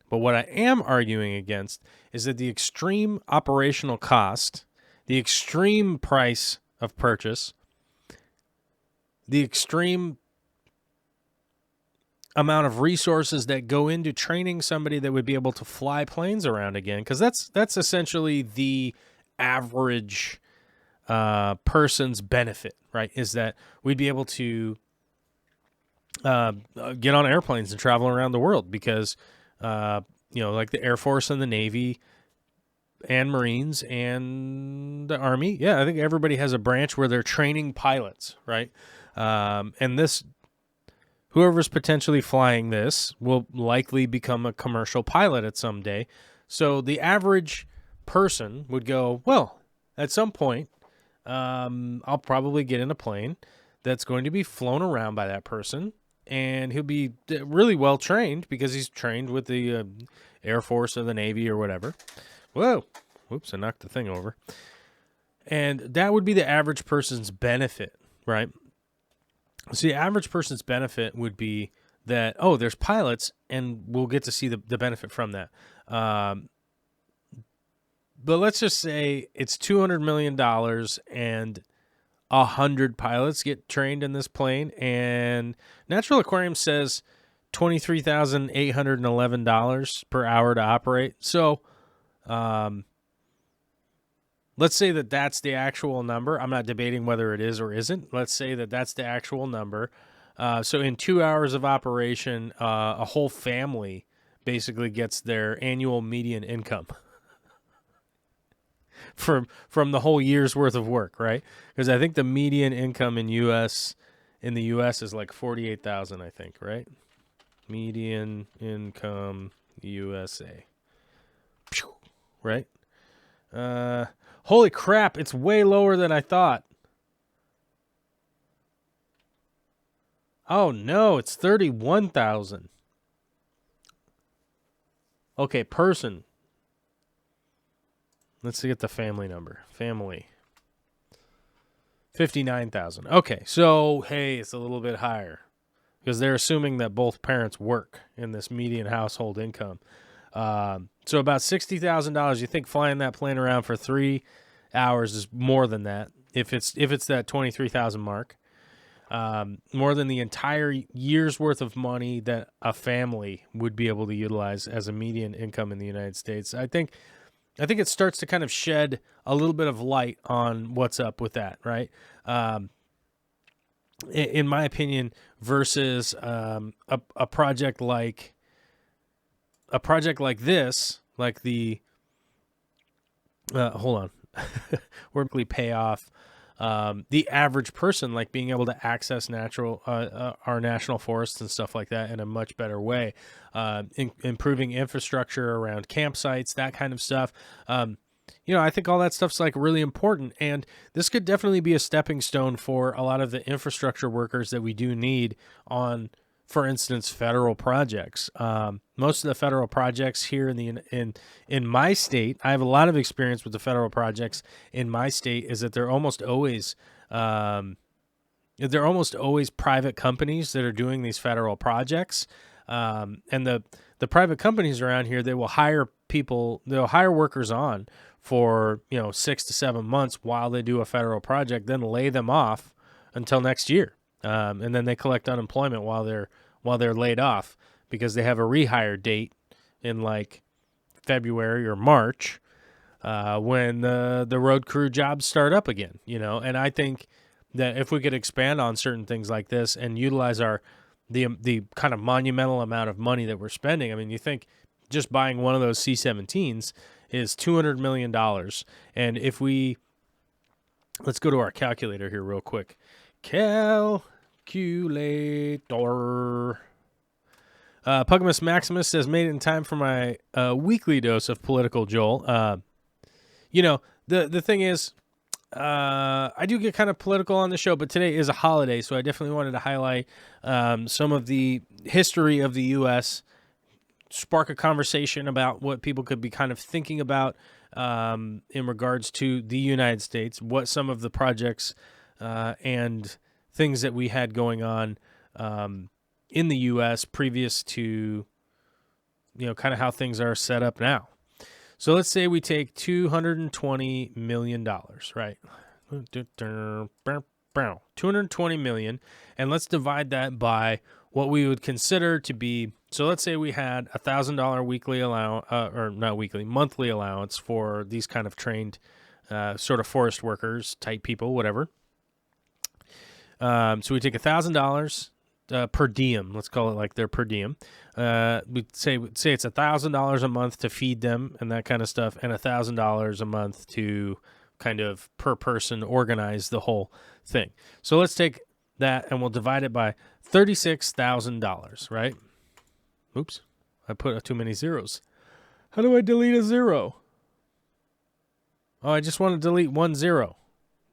But what I am arguing against is that the extreme operational cost, the extreme price of purchase, the extreme amount of resources that go into training somebody that would be able to fly planes around again, because that's essentially the average person's benefit, right? Is that we'd be able to get on airplanes and travel around the world because like the Air Force and the Navy and Marines and the Army. Yeah, I think everybody has a branch where they're training pilots, right? And whoever's potentially flying this will likely become a commercial pilot at some day. So the average person would go, well, at some point, I'll probably get in a plane that's going to be flown around by that person, and he'll be really well trained because he's trained with the Air Force or the Navy or whatever. Whoa. Whoops, I knocked the thing over. And that would be the average person's benefit, right? So the average person's benefit would be that, there's pilots, and we'll get to see the benefit from that. But let's just say it's $200 million and 100 pilots get trained in this plane, and Natural Aquarium says $23,811 per hour to operate. So let's say that that's the actual number. I'm not debating whether it is or isn't. Let's say that that's the actual number. So in 2 hours of operation, a whole family basically gets their annual median income from the whole year's worth of work, right? Because I think the median income in the U.S. is like $48,000, I think, right? Median income USA. Right? Holy crap, it's way lower than I thought. Oh no, it's 31,000. Okay, person. Let's get the family number. Family. 59,000. Okay, so hey, it's a little bit higher because they're assuming that both parents work in this median household income. So about $60,000. You think flying that plane around for 3 hours is more than that? If it's that 23,000 mark, more than the entire year's worth of money that a family would be able to utilize as a median income in the United States. I think it starts to kind of shed a little bit of light on what's up with that, right? In my opinion, versus a project like this, like the hold on, we're going to pay off the average person, like being able to access our national forests and stuff like that in a much better way, improving infrastructure around campsites, that kind of stuff. I think all that stuff's like really important, and this could definitely be a stepping stone for a lot of the infrastructure workers that we do need on, for instance, federal projects. Most of the federal projects here in my state, I have a lot of experience with the federal projects in my state, is that they're almost always private companies that are doing these federal projects. And the private companies around here, they will hire people, they'll hire workers on for 6 to 7 months while they do a federal project, then lay them off until next year. And then they collect unemployment while they're laid off, because they have a rehire date in like February or March, when the road crew jobs start up again. And I think that if we could expand on certain things like this and utilize the kind of monumental amount of money that we're spending. I mean, you think just buying one of those C-17s is $200 million. And if let's go to our calculator here real quick. Calculator. Pugimus Maximus says, made it in time for my weekly dose of political, Joel. The thing is, I do get kind of political on the show, but today is a holiday, so I definitely wanted to highlight some of the history of the U.S., spark a conversation about what people could be kind of thinking about in regards to the United States, what some of the projects and things that we had going on in the U.S. previous to, kind of how things are set up now. So let's say we take $220 million, right? $220 million, and let's divide that by what we would consider to be. So let's say we had $1,000 weekly allowance, or not weekly, monthly allowance for these kind of trained sort of forest workers type people, whatever. So we take $1,000 per diem. Let's call it like their per diem. We'd say it's $1,000 a month to feed them and that kind of stuff, and $1,000 a month to kind of per person organize the whole thing. So let's take that and we'll divide it by $36,000, right? Oops, I put too many zeros. How do I delete a zero? Oh, I just want to delete 1 0.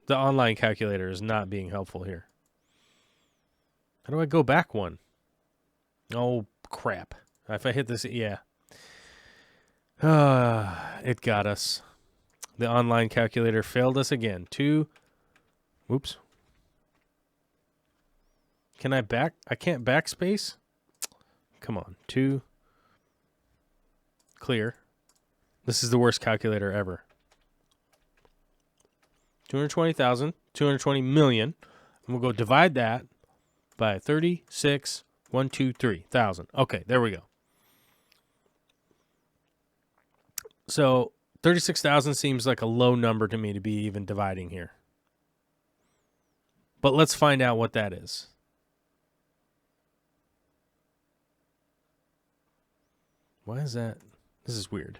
The online calculator is not being helpful here. How do I go back one? Oh, crap. If I hit this, yeah. It got us. The online calculator failed us again. Oops. Can I back? I can't backspace? Come on. 2. Clear. This is the worst calculator ever. 220,000, 220 million. And we'll go divide that by 36,123,000. Okay, there we go. So 36,000 seems like a low number to me to be even dividing here. But let's find out what that is. Why is that? This is weird.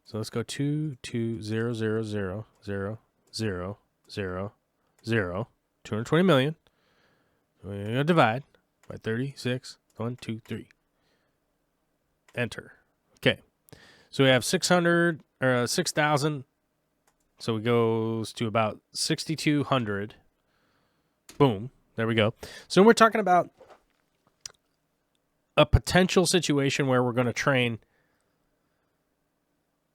So let's go 2, 2, 0, 0, 0, 0, 0, 0, 0, 220 million. We're going to divide by 36, 1, 2, 3. Enter. Okay. So we have 600 or 6,000. So it goes to about 6,200. Boom. There we go. So we're talking about a potential situation where we're going to train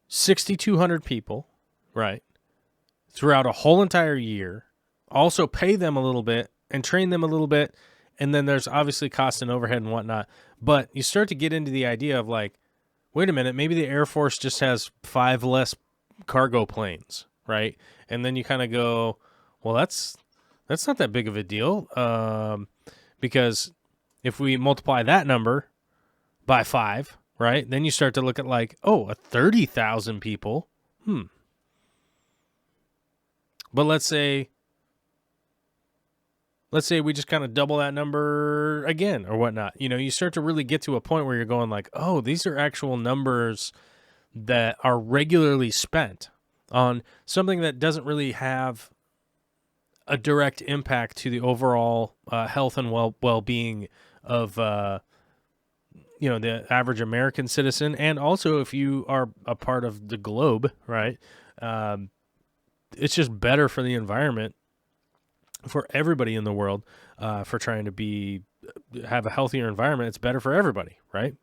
6,200 people, right, throughout a whole entire year, also pay them a little bit and train them a little bit, and then there's obviously cost and overhead and whatnot. But you start to get into the idea of like, wait a minute, maybe the Air Force just has 5 less cargo planes, right? And then you kind of go, well, that's not that big of a deal, because if we multiply that number by 5, right, then you start to look at like, oh, 30,000 people. But let's say we just kind of double that number again or whatnot. You start to really get to a point where you're going like, oh, these are actual numbers that are regularly spent on something that doesn't really have a direct impact to the overall health and well-being of the average American citizen, and also if you are a part of the globe, right? It's just better for the environment, for everybody in the world, for trying to have a healthier environment. It's better for everybody, right?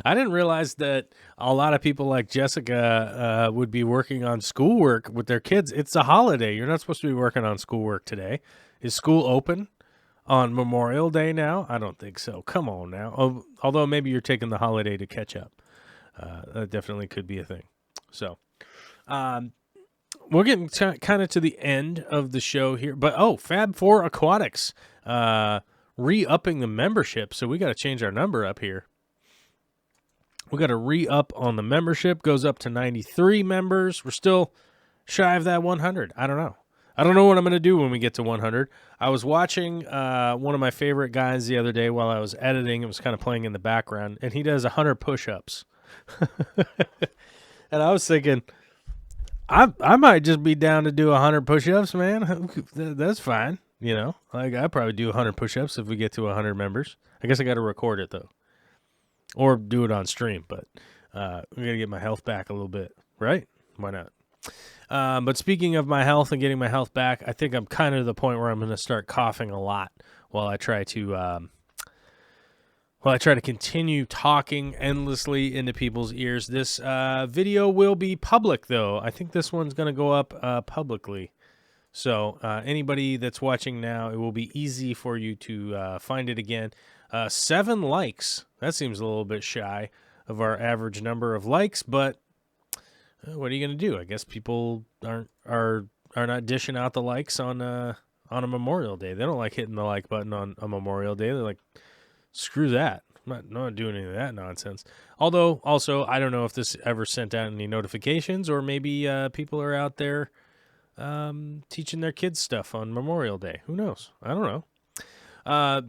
I didn't realize that a lot of people like Jessica would be working on schoolwork with their kids. It's a holiday. You're not supposed to be working on schoolwork today. Is school open on Memorial Day now? I don't think so. Come on now. Although maybe you're taking the holiday to catch up. That definitely could be a thing. So we're getting kind of to the end of the show here. But, Fab4 Aquatics re-upping the membership. So we got to change our number up here. We got to re-up on the membership. Goes up to 93 members. We're still shy of that 100. I don't know. I don't know what I'm going to do when we get to 100. I was watching one of my favorite guys the other day while I was editing. It was kind of playing in the background, and he does 100 push-ups. And I was thinking, I might just be down to do 100 push-ups, man. That's fine. I'd probably do 100 push-ups if we get to 100 members. I guess I got to record it, though. Or do it on stream, but I'm going to get my health back a little bit, right? Why not? But speaking of my health and getting my health back, I think I'm kind of to the point where I'm going to start coughing a lot while I try to continue talking endlessly into people's ears. This video will be public, though. I think this one's going to go up publicly. So anybody that's watching now, it will be easy for you to find it again. 7 likes. That seems a little bit shy of our average number of likes, but what are you going to do? I guess people are not dishing out the likes on a Memorial Day. They don't like hitting the like button on a Memorial Day. They're like, screw that. I'm not doing any of that nonsense. Although, also, I don't know if this ever sent out any notifications, or maybe people are out there teaching their kids stuff on Memorial Day. Who knows? I don't know.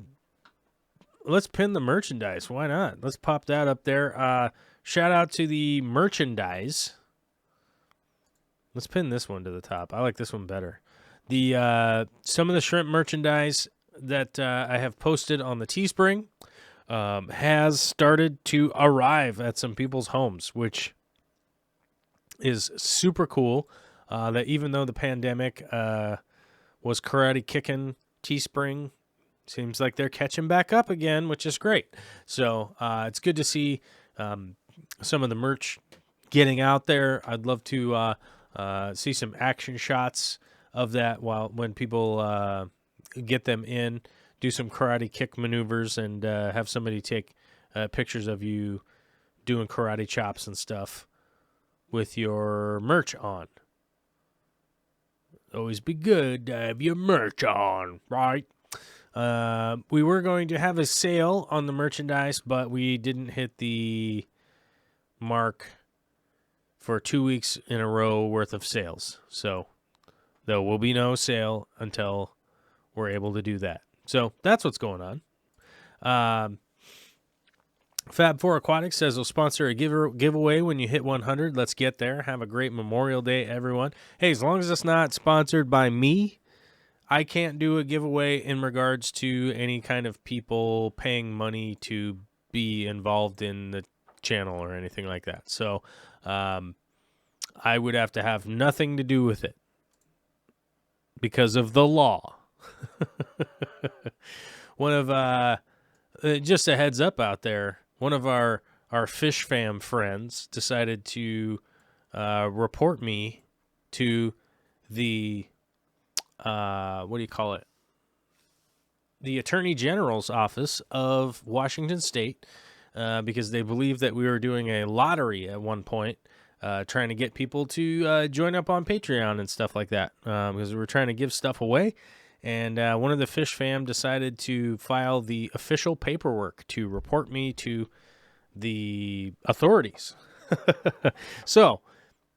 Let's pin the merchandise. Why not? Let's pop that up there. Shout out to the merchandise. Let's pin this one to the top. I like this one better. Some of the shrimp merchandise that I have posted on the Teespring has started to arrive at some people's homes, which is super cool. That even though the pandemic was karate kicking Teespring, seems like they're catching back up again, which is great. So it's good to see some of the merch getting out there. I'd love to see some action shots of that when people get them in, do some karate kick maneuvers, and have somebody take pictures of you doing karate chops and stuff with your merch on. Always be good to have your merch on, right? We were going to have a sale on the merchandise, but we didn't hit the mark for 2 weeks in a row worth of sales. So there will be no sale until we're able to do that. So that's what's going on. Fab4 Aquatics says we'll sponsor a giveaway when you hit 100. Let's get there. Have a great Memorial Day, everyone. Hey, as long as it's not sponsored by me, I can't do a giveaway in regards to any kind of people paying money to be involved in the channel or anything like that. So I would have to have nothing to do with it because of the law. Just a heads up out there, one of our Fish Fam friends decided to report me to the the Attorney General's office of Washington State, because they believe that we were doing a lottery at one point, trying to get people to join up on Patreon and stuff like that, because we were trying to give stuff away. And one of the Fish Fam decided to file the official paperwork to report me to the authorities. So,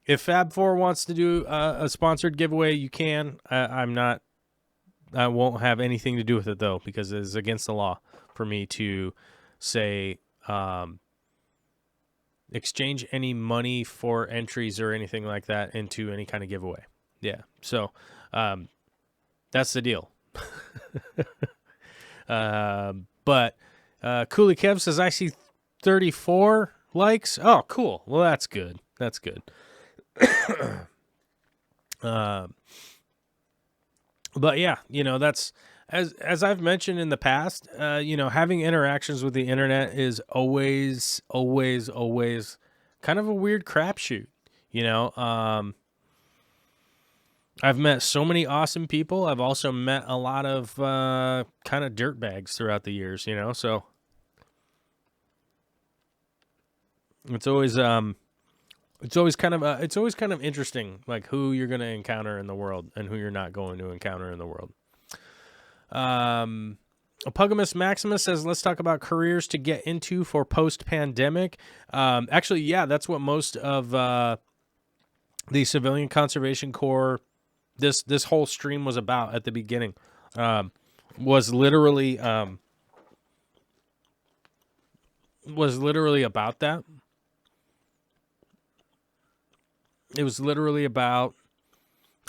if Fab4 wants to do a sponsored giveaway, you can. I'm not I won't have anything to do with it though, because it is against the law for me to say exchange any money for entries or anything like that into any kind of giveaway. Yeah. So that's the deal. But Cooley Kev says, I see 34 likes. Oh, cool. Well, that's good. That's good. But yeah, that's as I've mentioned in the past, having interactions with the internet is always kind of a weird crapshoot. I've met so many awesome people. I've also met a lot of kind of dirtbags throughout the years, so it's always kind of interesting, like who you're going to encounter in the world and who you're not going to encounter in the world. Apugamus Maximus says, let's talk about careers to get into for post-pandemic. Actually, yeah, that's what most of the Civilian Conservation Corps, this whole stream was about at the beginning. Was literally about that. It was literally about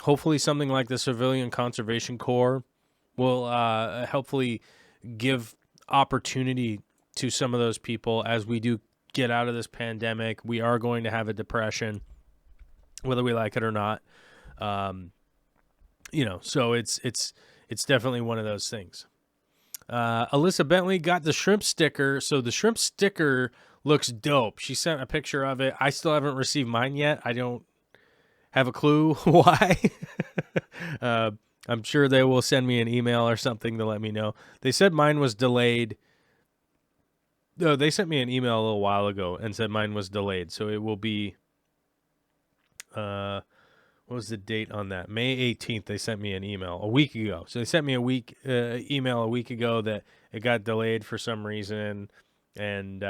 hopefully something like the Civilian Conservation Corps will hopefully give opportunity to some of those people as we do get out of this pandemic. We are going to have a depression, whether we like it or not. So it's definitely one of those things. Alyssa Bentley got the shrimp sticker. So the shrimp sticker looks dope. She sent a picture of it. I still haven't received mine yet. I don't have a clue why. I'm sure they will send me an email or something to let me know. They said mine was delayed. No, they sent me an email a little while ago and said mine was delayed. So it will be, what was the date on that? May 18th, they sent me an email a week ago. So they sent me email a week ago that it got delayed for some reason, and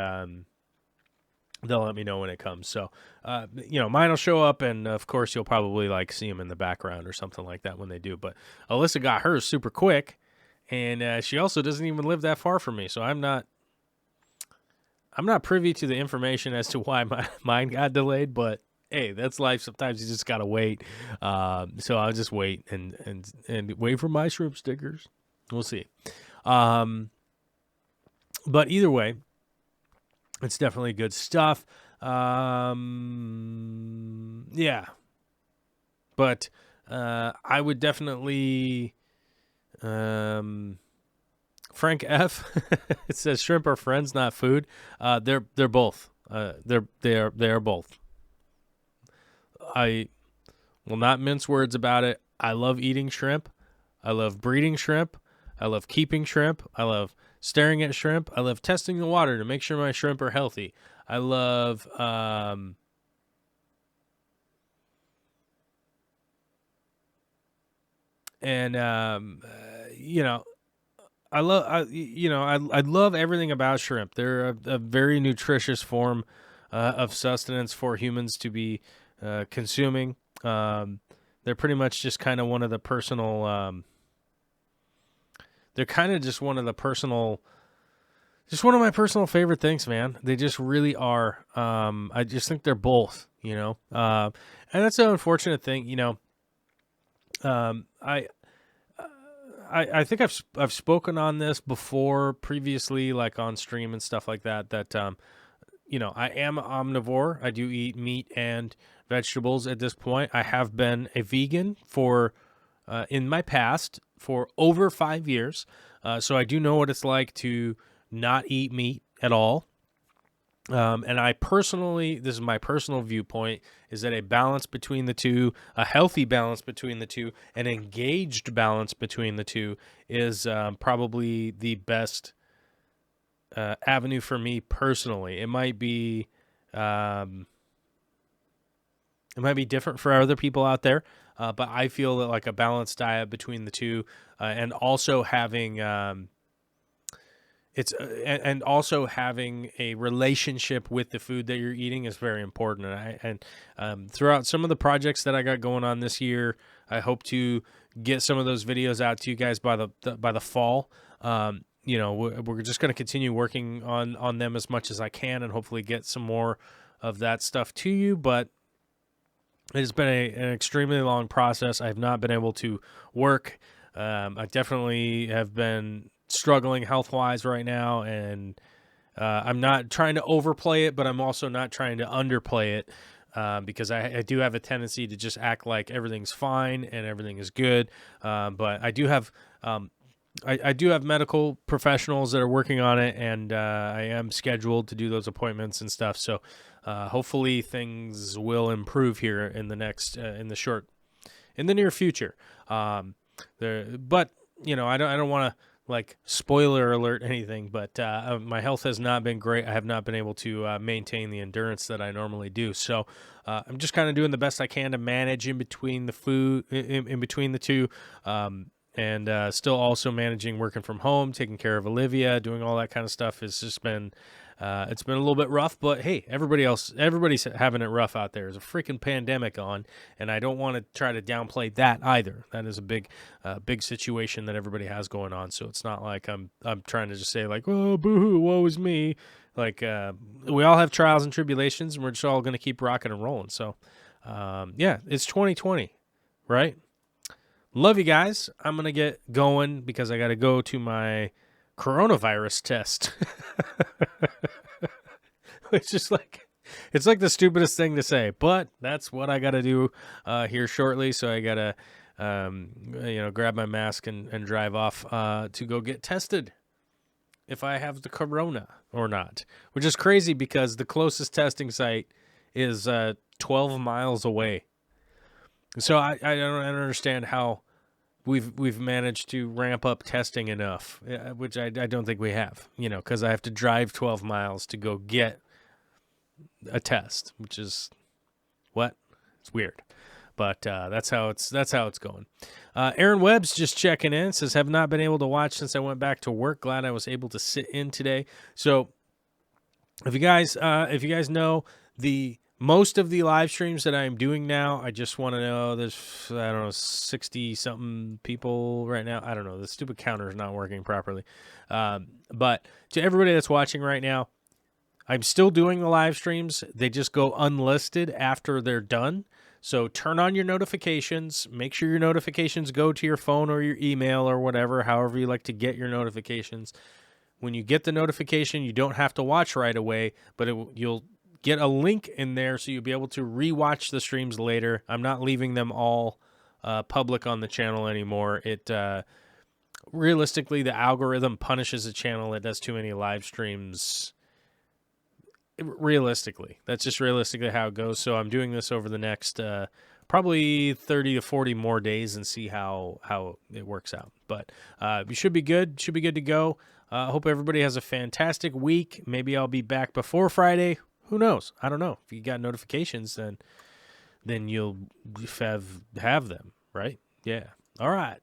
they'll let me know when it comes. So, mine will show up, and of course you'll probably see them in the background or something like that when they do. But Alyssa got hers super quick, and she also doesn't even live that far from me. So I'm not privy to the information as to why mine got delayed, but hey, that's life. Sometimes you just gotta wait. So I'll just wait and wait for my shrimp stickers. We'll see. But either way, it's definitely good stuff. Yeah. But I would definitely Frank F. It says shrimp are friends, not food. They're both. They are both. I will not mince words about it. I love eating shrimp. I love breeding shrimp. I love keeping shrimp. I love staring at shrimp. I love testing the water to make sure my shrimp are healthy. I love I love everything about shrimp. They're a very nutritious form of sustenance for humans to be consuming. They're pretty much just kind of one of the personal. They're kind of just one of my personal favorite things, man. They just really are. I just think they're both, and that's an unfortunate thing, I think I've spoken on this before previously, like on stream and stuff like that. That I am an omnivore. I do eat meat and vegetables at this point. I have been a vegan for in my past for over 5 years, so I do know what it's like to not eat meat at all. And I personally, this is my personal viewpoint, is that a balance between the two, a healthy balance between the two, an engaged balance between the two is probably the best avenue for me personally. It might be different for other people out there, but I feel that like a balanced diet between the two, and also having and also having a relationship with the food that you're eating is very important. And throughout some of the projects that I got going on this year, I hope to get some of those videos out to you guys by the fall. We're just going to continue working on them as much as I can, and hopefully get some more of that stuff to you. But it's been an extremely long process. I have not been able to work. I definitely have been struggling health-wise right now, and I'm not trying to overplay it, but I'm also not trying to underplay it, because I do have a tendency to just act like everything's fine and everything is good. But I do have I do have medical professionals that are working on it, and I am scheduled to do those appointments and stuff. So hopefully things will improve here in the next in the near future. But I don't want to like spoiler alert anything, but my health has not been great. I have not been able to maintain the endurance that I normally do. So I'm just kind of doing the best I can to manage in between the food, in between the two, and still also managing working from home, taking care of Olivia, doing all that kind of stuff. It's just been it's been a little bit rough, but hey, everybody's having it rough out there. There's a freaking pandemic on, and I don't want to try to downplay that either. That is a big situation that everybody has going on. So it's not like I'm trying to just say like, oh, boo-hoo, woe is me. Like we all have trials and tribulations, and we're just all going to keep rocking and rolling. So yeah, it's 2020, right? Love you guys. I'm going to get going because I got to go to my coronavirus test. It's just like, it's like the stupidest thing to say, but that's what I got to do here shortly. So I got to, grab my mask and drive off to go get tested if I have the corona or not, which is crazy because the closest testing site is 12 miles away. So I don't understand how we've managed to ramp up testing enough, which I don't think we have, because I have to drive 12 miles to go get a test, which is it's weird, but that's how it's going. Aaron Webb's just checking in, says have not been able to watch since I went back to work. Glad I was able to sit in today. So if you guys know most of the live streams that I'm doing now, I just want to know there's, 60-something people right now. I don't know. The stupid counter is not working properly. But to everybody that's watching right now, I'm still doing the live streams. They just go unlisted after they're done. So turn on your notifications. Make sure your notifications go to your phone or your email or whatever, however you like to get your notifications. When you get the notification, you don't have to watch right away, but you'll get a link in there so you'll be able to rewatch the streams later. I'm not leaving them all public on the channel anymore. It realistically, the algorithm punishes a channel that does too many live streams. Realistically, that's just realistically how it goes. So I'm doing this over the next probably 30 to 40 more days and see how it works out. But we should be good. Should be good to go. Hope everybody has a fantastic week. Maybe I'll be back before Friday. Who knows? I don't know. If you got notifications, then you'll have them, right? Yeah. All right.